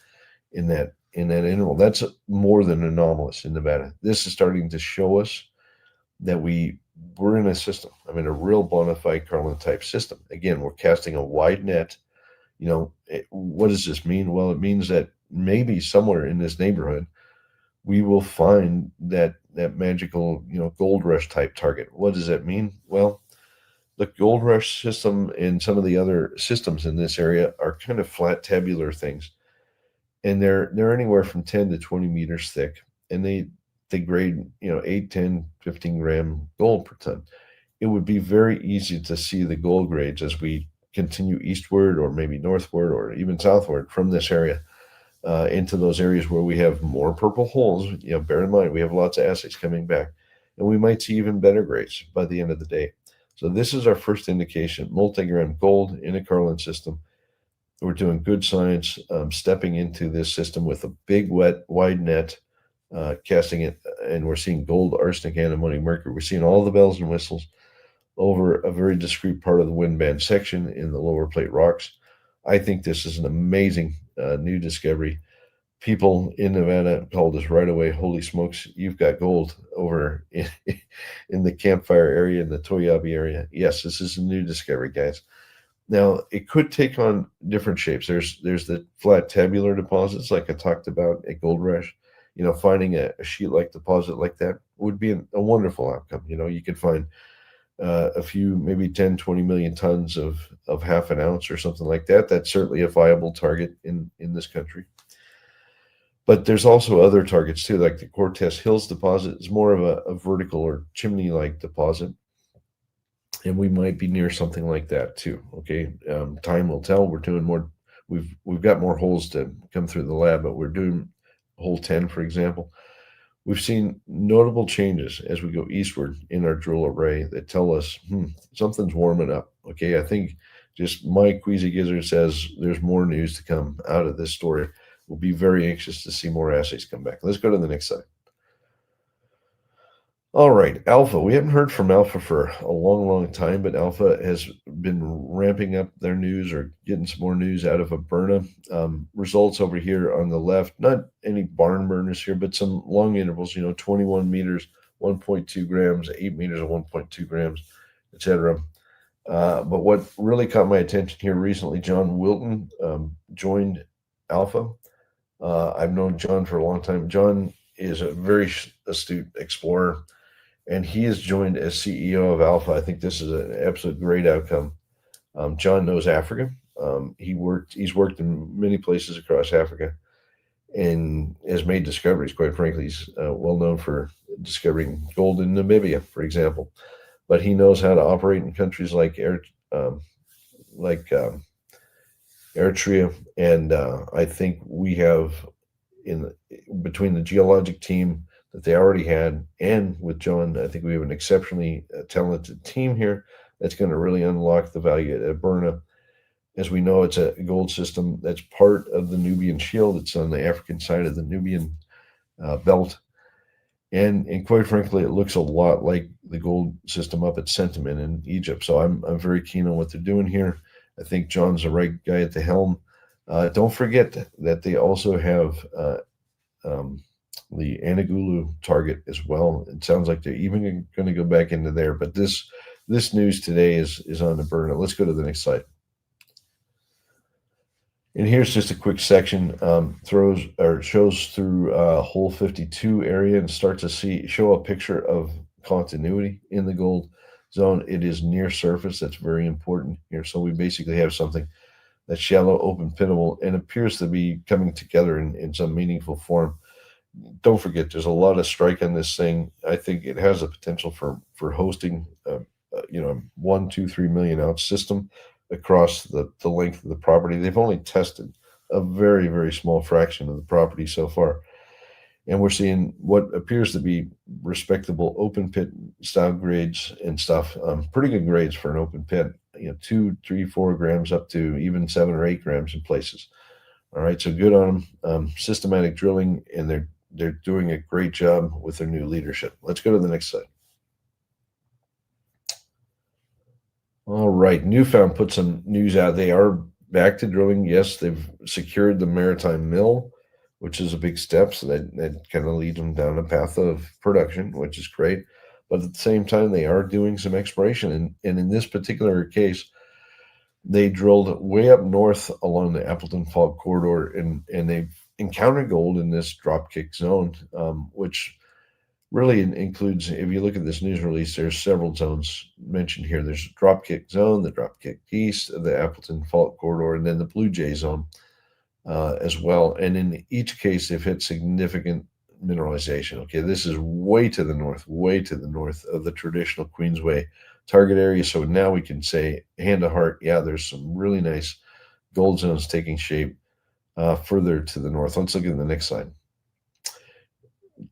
in that interval. That's more than anomalous in Nevada. This is starting to show us that we're in a system. I mean, a real bona fide Carlin type system. Again, we're casting a wide net. What does this mean? Well, it means that maybe somewhere in this neighborhood, we will find that magical, gold rush type target. What does that mean? Well, the gold rush system and some of the other systems in this area are kind of flat tabular things. And they're anywhere from 10 to 20 meters thick, and they grade 8, 10, 15 gram gold per ton. It would be very easy to see the gold grades as we continue eastward, or maybe northward, or even southward from this area into those areas where we have more purple holes. Bear in mind, we have lots of assays coming back, and we might see even better grades by the end of the day. So this is our first indication: multi-gram gold in a Carlin system. We're doing good science, stepping into this system with a big, wide net, casting it, and we're seeing gold, arsenic, antimony, mercury. We're seeing all the bells and whistles over a very discrete part of the wind band section in the lower plate rocks. I think this is an amazing new discovery. People in Nevada told us right away, holy smokes, you've got gold over in the Campfire area, in the Toyabe area. Yes, this is a new discovery, guys. Now, it could take on different shapes. There's the flat tabular deposits, like I talked about at Gold Rush. Finding a sheet-like deposit like that would be a wonderful outcome. You could find a few, maybe 10, 20 million tons of half an ounce or something like that. That's certainly a viable target in this country. But there's also other targets too, like the Cortez Hills deposit is more of a vertical or chimney-like deposit. And we might be near something like that too. Okay, time will tell. We're doing more. We've got more holes to come through the lab, but we're doing hole 10, for example. We've seen notable changes as we go eastward in our drill array that tell us something's warming up. Okay, I think just my queasy gizzard says there's more news to come out of this story. We'll be very anxious to see more assays come back. Let's go to the next slide. All right, Alpha. We haven't heard from Alpha for a long, long time, but Alpha has been ramping up their news, or getting some more news out of Aberna. Results over here on the left, not any barn burners here, but some long intervals, 21 meters, 1.2 grams, 8 meters of 1.2 grams, etc. But what really caught my attention here recently, John Wilton joined Alpha. I've known John for a long time. John is a very astute explorer, and he is joined as CEO of Alpha. I think this is an absolute great outcome. John knows Africa. He's worked in many places across Africa and has made discoveries. Quite frankly, he's well known for discovering gold in Namibia, for example. But he knows how to operate in countries like Eritrea, and I think we have between the geologic team that they already had, and with John, I think we have an exceptionally talented team here that's going to really unlock the value at Aberna. As we know, it's a gold system that's part of the Nubian Shield. It's on the African side of the Nubian belt. And quite frankly, it looks a lot like the gold system up at Sentiment in Egypt. So I'm very keen on what they're doing here. I think John's the right guy at the helm. Don't forget that they also have the Anagulu target as well. It sounds like they're even going to go back into there. But this news today is on the burner. Let's go to the next slide. And here's just a quick section, shows through hole 52 area and start to show a picture of continuity in the gold zone. It is near surface. That's very important here. So we basically have something that's shallow, open, pinnable, and appears to be coming together in some meaningful form. Don't forget, there's a lot of strike on this thing. I think it has the potential for hosting, 1, 2, 3 million ounce system across the length of the property. They've only tested a very, very small fraction of the property so far. And we're seeing what appears to be respectable open pit style grades and stuff. Pretty good grades for an open pit, 2, 3, 4 grams up to even 7 or 8 grams in places. All right, so good on them. Systematic drilling, and they're doing a great job with their new leadership. Let's go to the next slide. All right, Newfound put some news out. They are back to drilling. Yes, they've secured the maritime mill, which is a big step. So that kind of leads them down a path of production, which is great. But at the same time, they are doing some exploration. And in this particular case, they drilled way up north along the Appleton Fault corridor, and they've encountered gold in this dropkick zone, which really includes, if you look at this news release, there's several zones mentioned here. There's a dropkick zone, the dropkick east, the Appleton Fault corridor, and then the Blue Jay zone as well. And in each case, they've hit significant mineralization. Okay, this is way to the north of the traditional Queensway target area. So now we can say, hand to heart, yeah, there's some really nice gold zones taking shape further to the north. Let's look at the next slide.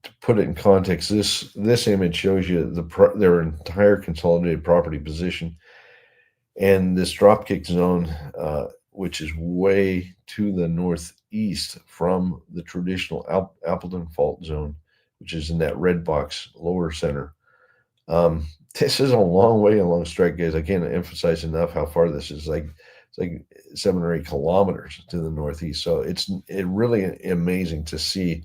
To put it in context, this image shows you their entire consolidated property position, and this dropkick zone, which is way to the northeast from the traditional Appleton Fault zone, which is in that red box lower center. This is a long way along strike, guys. I can't emphasize enough how far this is. It's like 7 or 8 kilometers to the northeast. So it's really amazing to see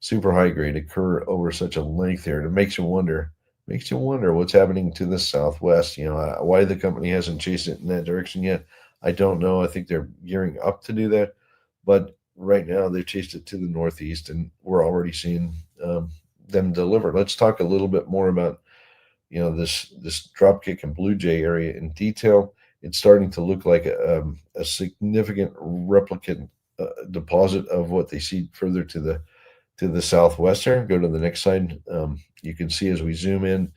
super high grade occur over such a length here. And it makes you wonder what's happening to the southwest. Why the company hasn't chased it in that direction yet, I don't know. I think they're gearing up to do that, but right now they've chased it to the northeast, and we're already seeing them deliver. Let's talk a little bit more about this dropkick and Blue Jay area in detail. It's starting to look like a significant replicate deposit of what they see further to the southwestern. Go to the next slide. You can see as we zoom in,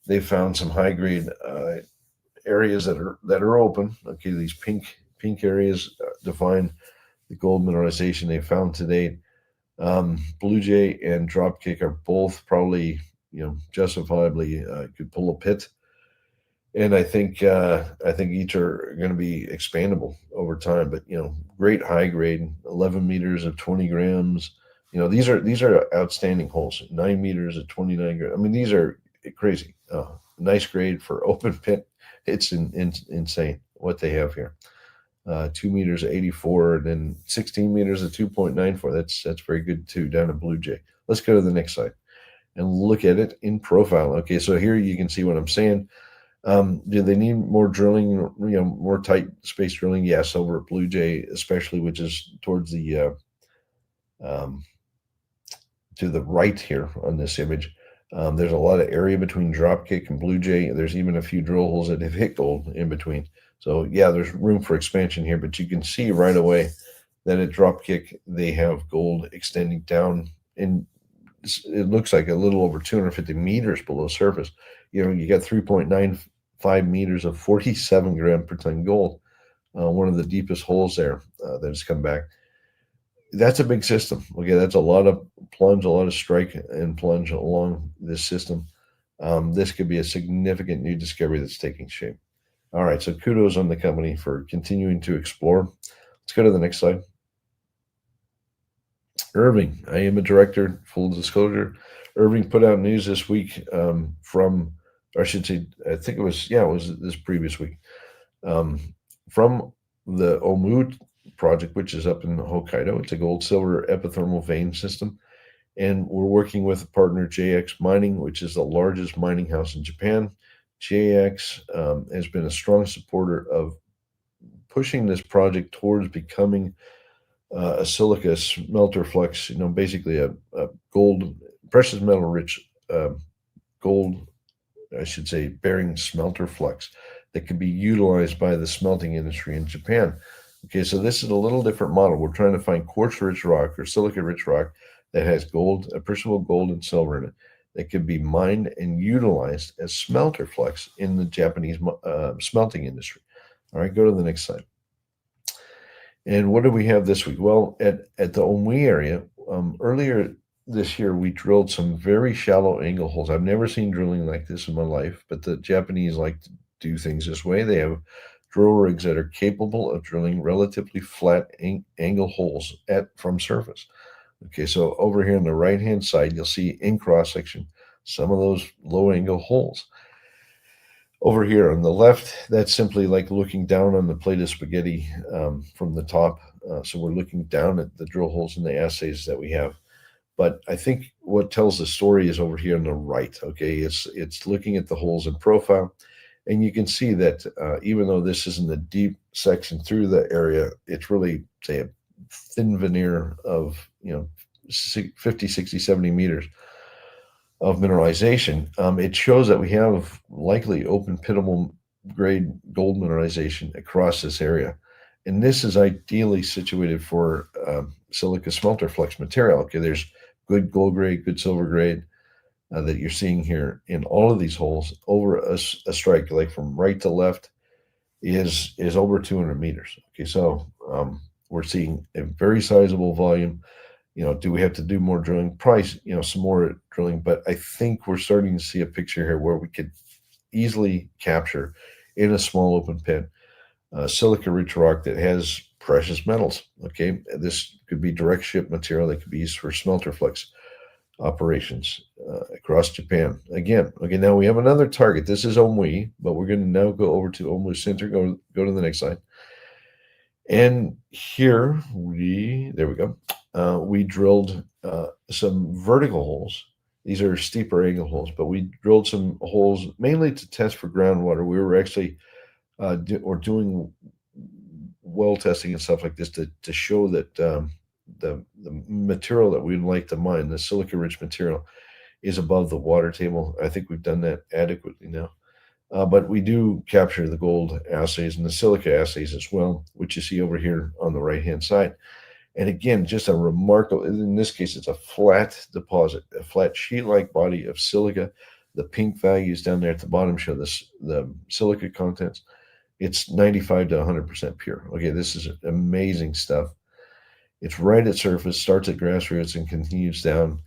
they found some high grade areas that are open. Okay, these pink areas define the gold mineralization they found to date. Blue Jay and dropkick are both probably justifiably could pull a pit. And I think each are going to be expandable over time. But great high grade, 11 meters of 20 grams. These are outstanding holes. 9 meters at 29 grams. I mean, these are crazy. Nice grade for open pit. It's insane what they have here. 2 meters at 84, and then 16 meters at 2.94. That's very good too. Down at Blue Jay. Let's go to the next slide and look at it in profile. Okay, so here you can see what I'm saying. Do they need more drilling, more tight space drilling? Yes, over at Blue Jay, especially, which is towards the to the right here on this image. There's a lot of area between dropkick and Blue Jay. There's even a few drill holes that have hit gold in between. So yeah, there's room for expansion here, but you can see right away that at dropkick, they have gold extending down, and it looks like a little over 250 meters below surface. You got 3.95 meters of 47 gram per ton gold, one of the deepest holes there that has come back. That's a big system. Okay, that's a lot of plunge, a lot of strike and plunge along this system. This could be a significant new discovery that's taking shape. All right, so kudos on the company for continuing to explore. Let's go to the next slide. Irving, I am a director, full disclosure. Irving put out news this week from, or I should say, I think it was this previous week, from the Omu project, which is up in Hokkaido. It's a gold-silver epithermal vein system. And we're working with a partner, JX Mining, which is the largest mining house in Japan. JX has been a strong supporter of pushing this project towards becoming a silica smelter flux, basically a gold, precious metal rich gold, I should say, bearing smelter flux that can be utilized by the smelting industry in Japan. Okay, so this is a little different model. We're trying to find quartz-rich rock or silica-rich rock that has gold, appreciable gold and silver in it, that can be mined and utilized as smelter flux in the Japanese smelting industry. All right, go to the next slide. And what do we have this week? Well, at the Omui area, earlier this year, we drilled some very shallow angle holes. I've never seen drilling like this in my life, but the Japanese like to do things this way. They have drill rigs that are capable of drilling relatively flat angle holes from surface. Okay, so over here on the right-hand side, you'll see in cross-section some of those low-angle holes. Over here on the left, that's simply like looking down on the plate of spaghetti from the top. So we're looking down at the drill holes and the assays that we have. But I think what tells the story is over here on the right. Okay, it's looking at the holes in profile. And you can see that even though this isn't a deep section through the area, it's really, say, a thin veneer of, 50, 60, 70 meters of mineralization. It shows that we have likely open pitable grade gold mineralization across this area. And this is ideally situated for silica smelter flux material. Okay, there's good gold grade, good silver grade that you're seeing here in all of these holes over a strike, like from right to left, is over 200 meters. Okay, so we're seeing a very sizable volume. Do we have to do more drilling? Probably, some more drilling, but I think we're starting to see a picture here where we could easily capture in a small open pit silica-rich rock that has precious metals. Okay, this could be direct ship material that could be used for smelter flux operations across Japan. Again, okay, now we have another target. This is Omui, but we're going to now go over to Omu Center. Go to the next slide. And here there we go. We drilled some vertical holes. These are steeper angle holes, but we drilled some holes mainly to test for groundwater. We were actually doing well testing and stuff like this to show that the material that we'd like to mine, the silica-rich material, is above the water table. I think we've done that adequately now. But we do capture the gold assays and the silica assays as well, which you see over here on the right-hand side. And again, just a remarkable, in this case, it's a flat deposit, a flat sheet-like body of silica. The pink values down there at the bottom show the silica contents. It's 95 to 100% pure. Okay, this is amazing stuff. It's right at surface, starts at grassroots and continues down.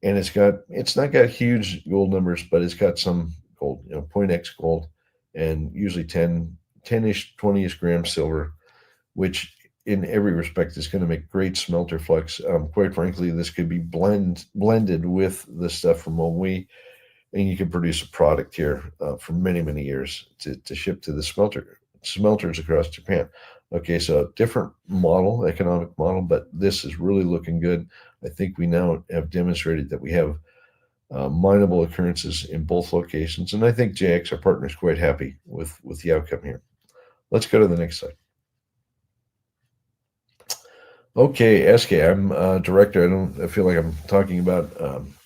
And it's not got huge gold numbers, but it's got some gold, 0.x gold, and usually 10-ish, 20-ish grams silver, which in every respect is going to make great smelter flux. Quite frankly, this could be blended with the stuff from Omui, and you can produce a product here for many, many years to ship to the smelters across Japan. Okay, so different model, economic model, but this is really looking good. I think we now have demonstrated that we have mineable occurrences in both locations, and I think JX, our partner, is quite happy with the outcome here. Let's go to the next slide. Okay, Eskay, I'm a director. I feel like I'm talking about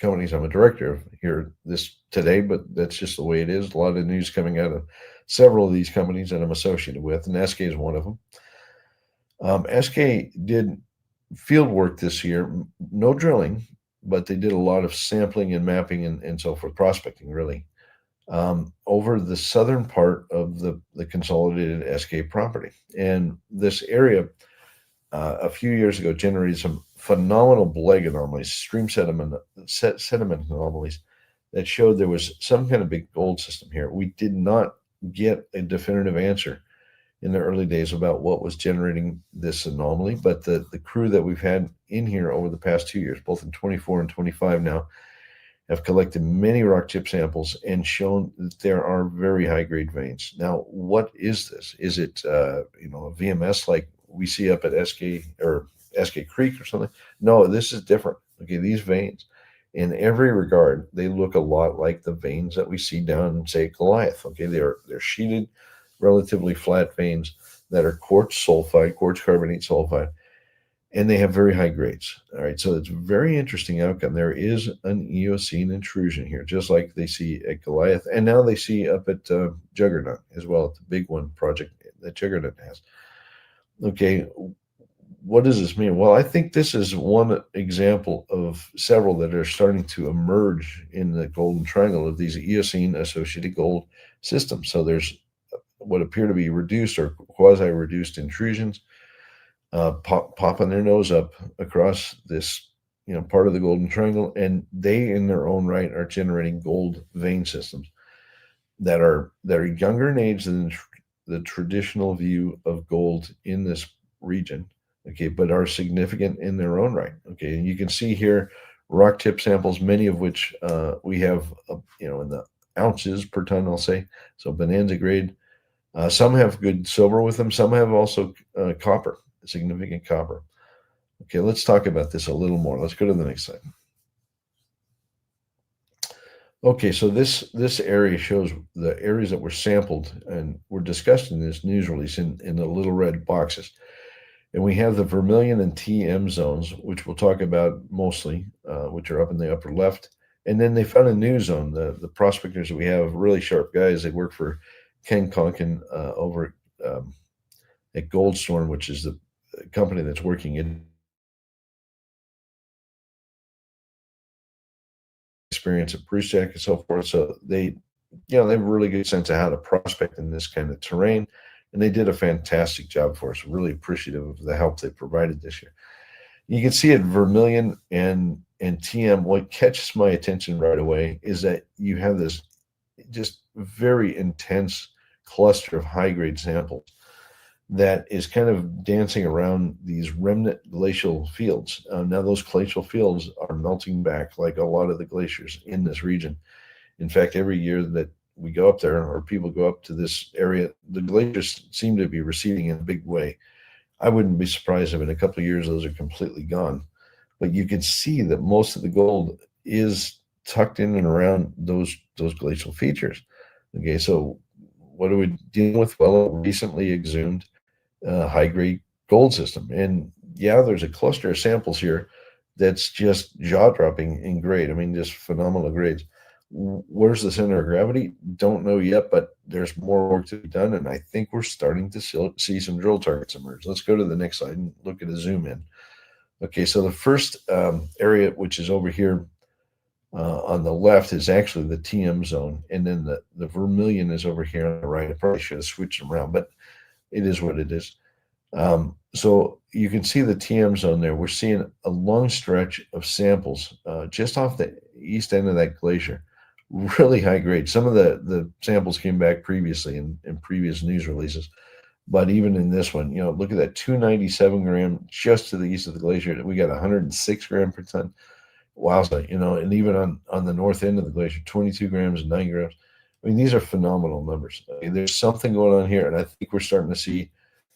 companies I'm a director of here today, but that's just the way it is. A lot of news coming out of several of these companies that I'm associated with, and Eskay is one of them. Eskay did field work this year, no drilling, but they did a lot of sampling and mapping and so forth, prospecting really, over the southern part of the consolidated Eskay property. And this area, a few years ago, generated some phenomenal beleg anomalies, stream sediment anomalies that showed there was some kind of big gold system here. We did not get a definitive answer in the early days about what was generating this anomaly. But the crew that we've had in here over the past 2 years, both in 24 and 25 now, have collected many rock chip samples and shown that there are very high grade veins. Now, what is this? Is it a VMS like we see up at Eskay or Eskay Creek or something? No, this is different. Okay, these veins, in every regard, they look a lot like the veins that we see down, say, Goliath. Okay, they're sheeted, relatively flat veins that are quartz carbonate sulfide, and they have very high grades. All right, so it's a very interesting outcome. There is an Eocene intrusion here, just like they see at Goliath, and now they see up at Juggernaut as well, the big one project that Juggernaut has. Okay, what does this mean? Well, I think this is one example of several that are starting to emerge in the Golden Triangle of these Eocene associated gold systems. So there's what appear to be reduced or quasi-reduced intrusions popping their nose up across this part of the Golden Triangle, and they in their own right are generating gold vein systems that are younger in age than the traditional view of gold in this region, okay, but are significant in their own right. Okay, and you can see here rock chip samples, many of which we have in the ounces per ton, I'll say, so bonanza grade. Some have good silver with them, some have also copper, significant copper. Okay, let's talk about this a little more. Let's go to the next slide. Okay, so this area shows the areas that were sampled and were discussed in this news release in the little red boxes. And we have the Vermilion and TM zones, which we'll talk about mostly, which are up in the upper left. And then they found a new zone. The prospectors that we have, really sharp guys. They work for Ken Conkin over at Goldstorm, which is the company that's working in experience at Crescat and so forth. So they have a really good sense of how to prospect in this kind of terrain. And they did a fantastic job for us. Really appreciative of the help they provided this year. You can see at Vermilion and TM, what catches my attention right away is that you have this just very intense cluster of high-grade samples that is kind of dancing around these remnant glacial fields. Now, those glacial fields are melting back like a lot of the glaciers in this region. In fact, every year that we go up there or people go up to this area, the glaciers seem to be receding in a big way. I wouldn't be surprised if in a couple of years those are completely gone. But you can see that most of the gold is tucked in and around those glacial features. Okay, so what are we dealing with? Well, a recently exhumed high-grade gold system. And yeah, there's a cluster of samples here that's just jaw-dropping in grade. I mean, just phenomenal grades. Where's the center of gravity? Don't know yet, but there's more work to be done, and I think we're starting to see some drill targets emerge. Let's go to the next slide and look at a zoom in. Okay, so the first area, which is over here on the left, is actually the TM zone, and then the Vermilion is over here on the right. I probably should have switched them around, but it is what it is. So you can see the TM zone there. We're seeing a long stretch of samples just off the east end of that glacier. Really high grade. Some of the samples came back previously in previous news releases, but even in this one, look at that 297 gram just to the east of the glacier. We got 106 gram per ton. Wowza, and even on the north end of the glacier, 22 grams and 9 grams. I mean, these are phenomenal numbers. I mean, there's something going on here, and I think we're starting to see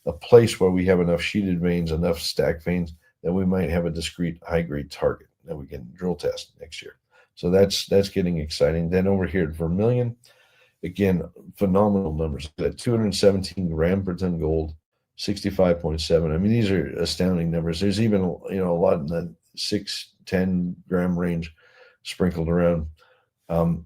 a place where we have enough sheeted veins, enough stacked veins that we might have a discrete high-grade target that we can drill test next year. So that's getting exciting. Then over here at Vermilion, again, phenomenal numbers. That 217 gram per ton gold, 65.7. I mean, these are astounding numbers. There's even a lot in the 6-10 gram range sprinkled around.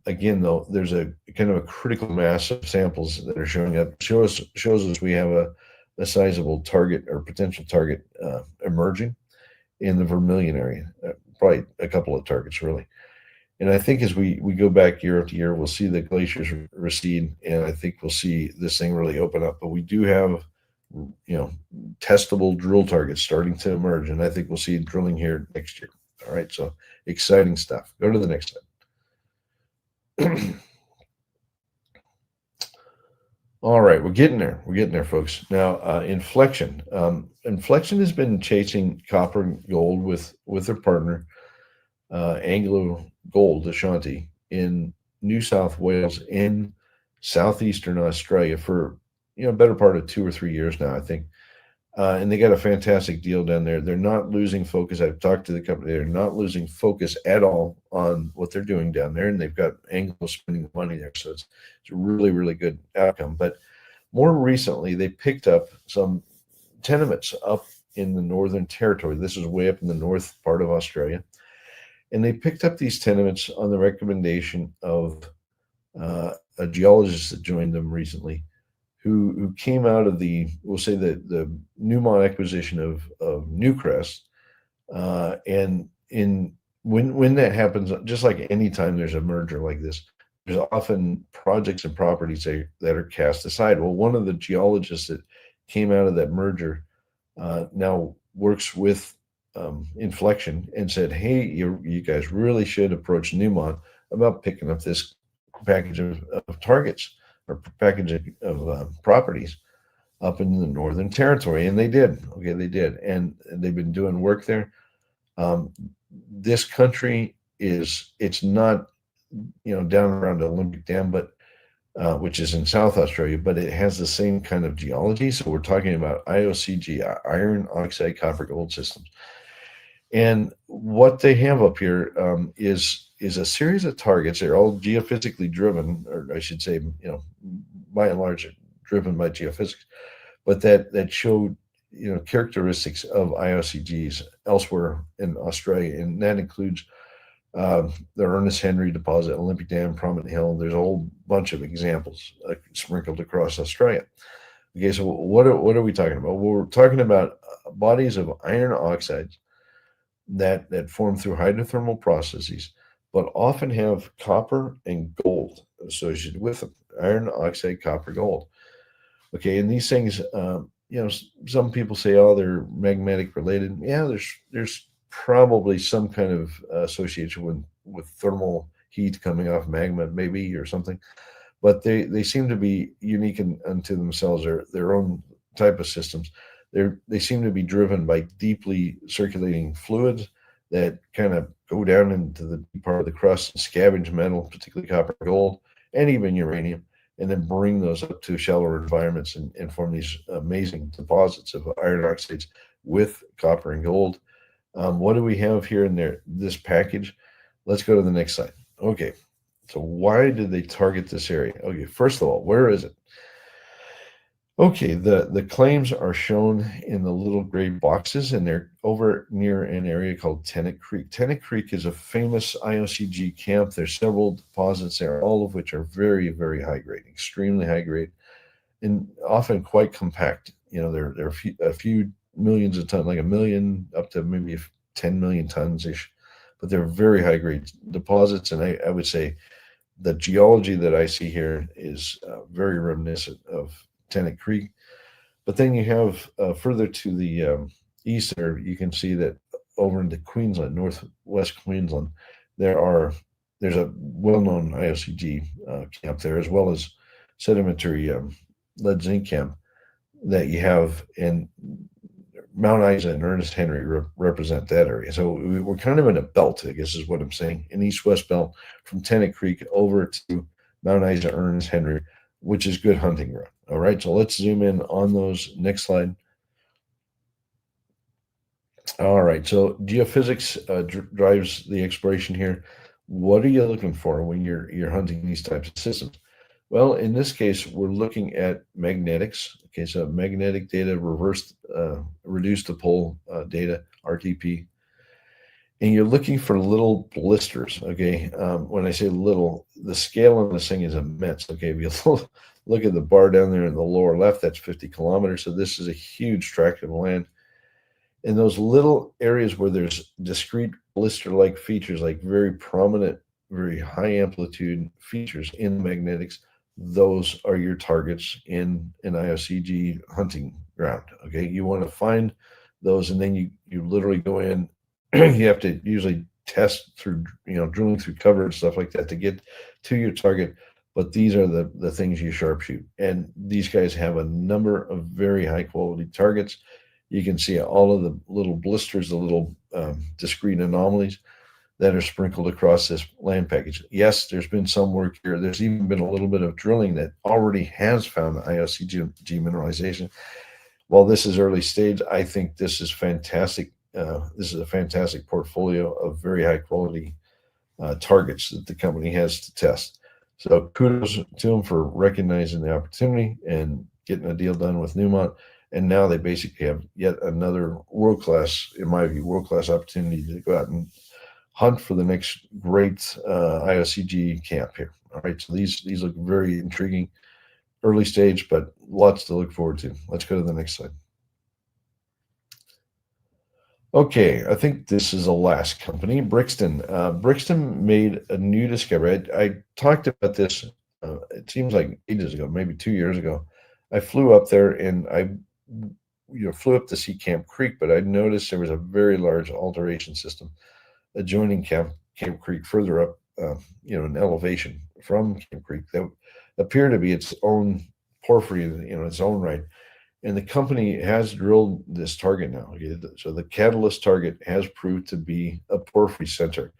Again, though, there's a kind of a critical mass of samples that are showing up. Shows us we have a sizable target or potential target emerging in the Vermilion area. Probably a couple of targets, really. And I think as we go back year after year, we'll see the glaciers recede, and I think we'll see this thing really open up. But we do have, testable drill targets starting to emerge, and I think we'll see drilling here next year. All right, so exciting stuff. Go to the next slide. All right, we're getting there. We're getting there, folks. Now, Inflection. Inflection has been chasing copper and gold with their partner, Anglo Gold Ashanti, in New South Wales in southeastern Australia for better part of 2 or 3 years now, I think. And they got a fantastic deal down there. They're not losing focus. I've talked to the company. They're not losing focus at all on what they're doing down there, and they've got Anglo spending money there, so it's a really, really good outcome. But more recently, they picked up some tenements up in the Northern Territory. This is way up in the north part of Australia. And they picked up these tenements on the recommendation of a geologist that joined them recently, who came out of we'll say the Newmont acquisition of Newcrest. And when that happens, just like any time there's a merger like this, there's often projects and properties that are cast aside. Well, one of the geologists that came out of that merger now works with Inflection and said, hey, you guys really should approach Newmont about picking up this package of targets or package of properties up in the Northern Territory. And they did. Okay, they did. And they've been doing work there. This country it's not, down around the Olympic Dam, but which is in South Australia, but it has the same kind of geology. So we're talking about IOCG, iron oxide copper gold systems. And what they have up here is a series of targets. They're all geophysically driven, or I should say, by and large, driven by geophysics, but that showed, characteristics of IOCGs elsewhere in Australia, and that includes the Ernest Henry deposit, Olympic Dam, Prominent Hill. There's a whole bunch of examples sprinkled across Australia. Okay, so what are we talking about? Well, we're talking about bodies of iron oxides that form through hydrothermal processes, but often have copper and gold associated with them. Iron oxide, copper, gold. Okay, and these things, some people say, oh, they're magmatic related. Yeah, there's probably some kind of association with thermal heat coming off magma, maybe, or something. But they seem to be unique unto themselves, or their own type of systems. They seem to be driven by deeply circulating fluids that kind of go down into the deep part of the crust and scavenge metal, particularly copper, gold, and even uranium, and then bring those up to shallower environments and form these amazing deposits of iron oxides with copper and gold. What do we have here in this package? Let's go to the next slide. Okay, so why did they target this area? Okay, first of all, where is it? Okay, the claims are shown in the little gray boxes, and they're over near an area called Tennant Creek. Tennant Creek is a famous IOCG camp. There's several deposits there, all of which are very, very high grade, extremely high grade, and often quite compact. There are a few millions of tons, like 1 million up to maybe 10 million tons ish, but they're very high grade deposits. And I would say the geology that I see here is very reminiscent of Tennant Creek. But then you have further to the east there, you can see that over into Queensland, northwest Queensland, there's a well-known IOCG camp there, as well as sedimentary lead zinc camp that you have, and Mount Isa and Ernest Henry represent that area. So we're kind of in a belt, I guess is what I'm saying, an east-west belt from Tennant Creek over to Mount Isa, Ernest Henry, which is good hunting ground. All right, so let's zoom in on those. Next slide. All right, so geophysics drives the exploration here. What are you looking for when you're hunting these types of systems? Well, in this case, we're looking at magnetics. Okay, so magnetic data, reduced to pole data, RTP. And you're looking for little blisters, okay? When I say little, the scale on this thing is immense, okay? If you look at the bar down there in the lower left, that's 50 kilometers. So this is a huge tract of land. And those little areas where there's discrete blister-like features, like very prominent, very high amplitude features in magnetics, those are your targets in an IOCG hunting ground, okay? You want to find those, and then you literally go in. You have to usually test through, drilling through cover and stuff like that to get to your target. but these are the things you sharpshoot. And these guys have a number of very high quality targets. You can see all of the little blisters, the little discrete anomalies that are sprinkled across this land package. Yes, there's been some work here. There's even been a little bit of drilling that already has found IOCG mineralization. While this is early stage, I think this is fantastic. This is a fantastic portfolio of very high quality targets that the company has to test. So kudos to them for recognizing the opportunity and getting a deal done with Newmont. And now they basically have yet another world-class, in my view, world-class opportunity to go out and hunt for the next great IOCG camp here. All right, so these look very intriguing, early stage, but lots to look forward to. Let's go to the next slide. Okay, I think this is the last company, Brixton. Brixton made a new discovery. I talked about this, it seems like ages ago, maybe 2 years ago. I flew up there and I flew up to see Camp Creek, but I noticed there was a very large alteration system adjoining Camp Creek further up, in elevation from Camp Creek that appeared to be its own porphyry, its own right. And the company has drilled this target now. So the catalyst target has proved to be a porphyry center.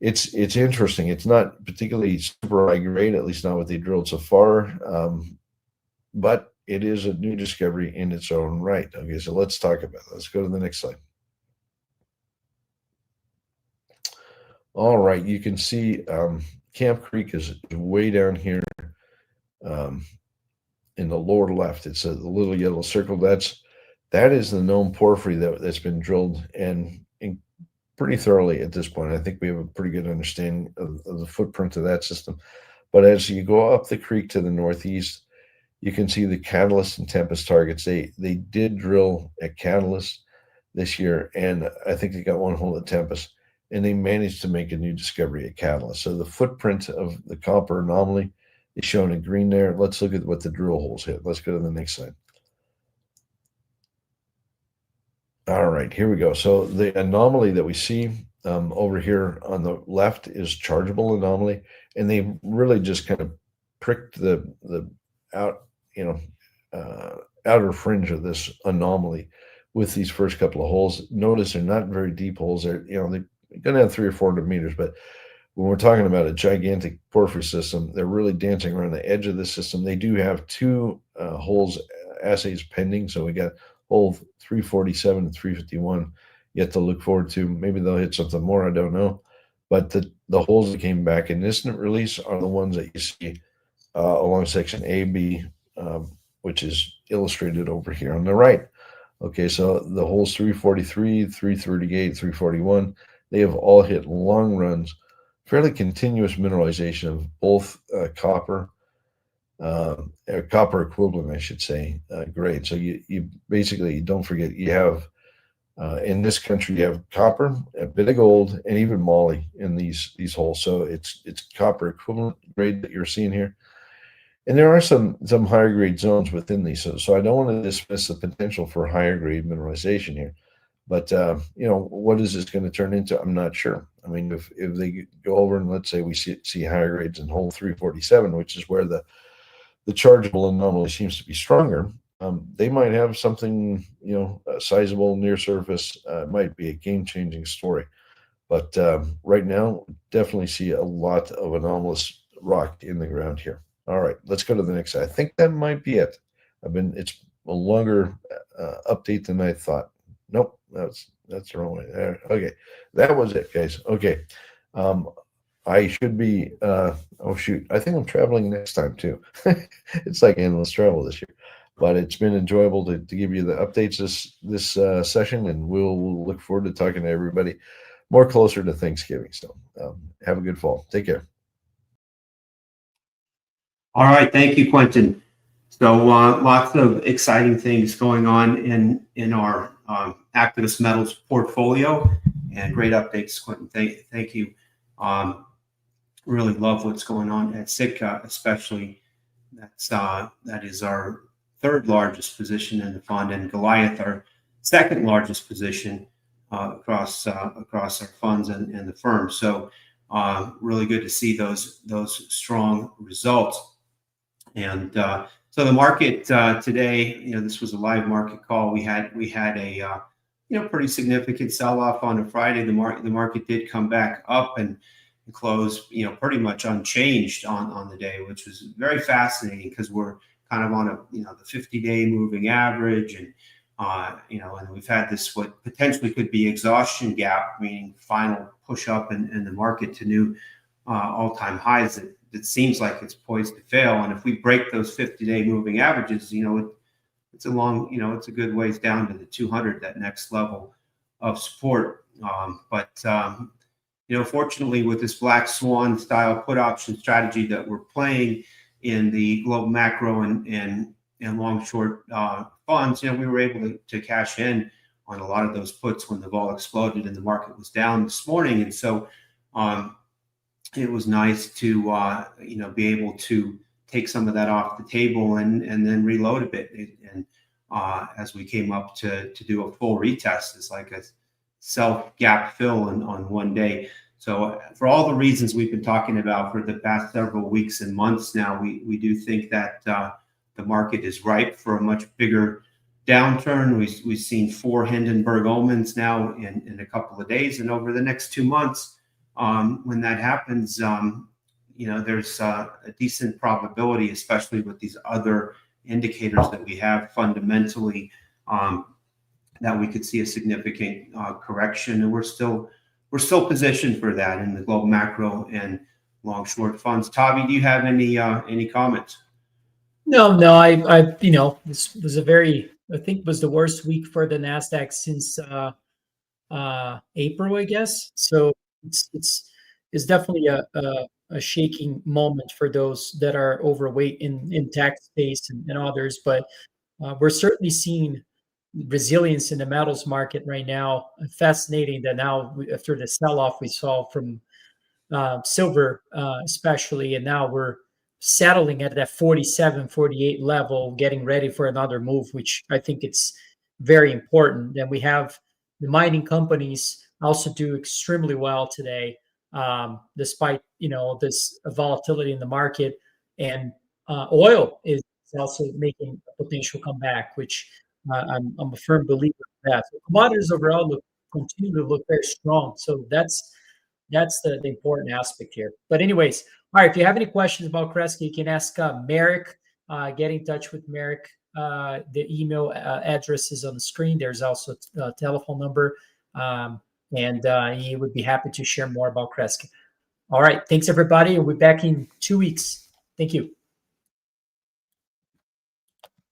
It's interesting. It's not particularly super high grade, at least not what they drilled so far. But it is a new discovery in its own right. Okay, so let's talk about it. Let's go to the next slide. All right, you can see Camp Creek is way down here in the lower left. It's a little yellow circle. That is the known porphyry that's been drilled and pretty thoroughly at this point. I think we have a pretty good understanding of the footprint of that system. But as you go up the creek to the northeast, you can see the Catalyst and Tempest targets. They did drill at Catalyst this year, and I think they got one hole at Tempest, and they managed to make a new discovery at Catalyst. So the footprint of the copper anomaly is shown in green there. Let's look at what the drill holes hit. Let's go to the next slide. All right, here we go. So the anomaly that we see over here on the left is chargeable anomaly, and they really just kind of pricked the outer fringe of this anomaly with these first couple of holes. Notice they're not very deep holes. They're going to have 300 or 400 meters, but when we're talking about a gigantic porphyry system, they're really dancing around the edge of the system. They do have two holes assays pending, so we got hole 347 and 351 yet to look forward to. Maybe they'll hit something more, I don't know. But the holes that came back in instant release are the ones that you see along section A, B, which is illustrated over here on the right. Okay, so the holes 343, 338, 341, they have all hit long runs, fairly continuous mineralization of both copper equivalent, I should say, grade. So you basically, don't forget, you have in this country, you have copper, a bit of gold, and even moly in these holes. So it's copper equivalent grade that you're seeing here. And there are some higher grade zones within these. So I don't want to dismiss the potential for higher grade mineralization here. But, what is this going to turn into? I'm not sure. I mean, if they go over and let's say we see higher grades in hole 347, which is where the chargeable anomaly seems to be stronger, they might have something, sizable near surface. It might be a game-changing story. But right now, definitely see a lot of anomalous rock in the ground here. All right, let's go to the next slide. I think that might be it. It's a longer update than I thought. Nope, that's the wrong way. Okay, that was it, guys. Okay, I should be. Oh shoot, I think I'm traveling next time too. It's like endless travel this year, but it's been enjoyable to give you the updates this session, and we'll look forward to talking to everybody more closer to Thanksgiving. So have a good fall. Take care. All right, thank you, Quinton. So lots of exciting things going on in our activist metals portfolio, and great updates, Quinton. Thank you. Really love what's going on at Sitka, especially. That is our third largest position in the fund, and Goliath, our second largest position across our funds and the firm. So really good to see those strong results. And so the market today, this was a live market call. We had a pretty significant sell-off on a Friday. The market did come back up and close pretty much unchanged on the day, which was very fascinating because we're kind of on the 50-day moving average, and and we've had this what potentially could be exhaustion gap, meaning final push up in the market to new all-time highs that seems like it's poised to fail. And if we break those 50-day moving averages, it's a good ways down to the 200, that next level of support. Fortunately, with this black swan style put option strategy that we're playing in the global macro and long short funds, we were able to cash in on a lot of those puts when the vol exploded and the market was down this morning. And so it was nice to be able to take some of that off the table and then reload a bit. And as we came up to do a full retest, it's like a self gap fill on one day. So for all the reasons we've been talking about for the past several weeks and months now, we do think that the market is ripe for a much bigger downturn. We've seen 4 Hindenburg omens now in a couple of days, and over the next 2 months, when that happens, there's a decent probability, especially with these other indicators that we have fundamentally, that we could see a significant correction, and we're still positioned for that in the global macro and long short funds. Tavi, do you have any comments? No, this was I think was the worst week for the Nasdaq since April, I guess. So it's definitely a shaking moment for those that are overweight in tech space and others. But we're certainly seeing resilience in the metals market right now. Fascinating that now after the sell-off we saw from silver, especially, and now we're settling at that 47, 48 level, getting ready for another move, which I think it's very important. And we have the mining companies also do extremely well today, despite this volatility in the market. And oil is also making a potential comeback, which I'm a firm believer in that. So commodities overall continue to look very strong. So that's the important aspect here. But anyways, all right, if you have any questions about Crescat, you can ask Merrick. Get in touch with Merrick. The email address is on the screen. There's also a telephone number, and he would be happy to share more about Crescat. All right, thanks everybody. We'll be back in 2 weeks. Thank you.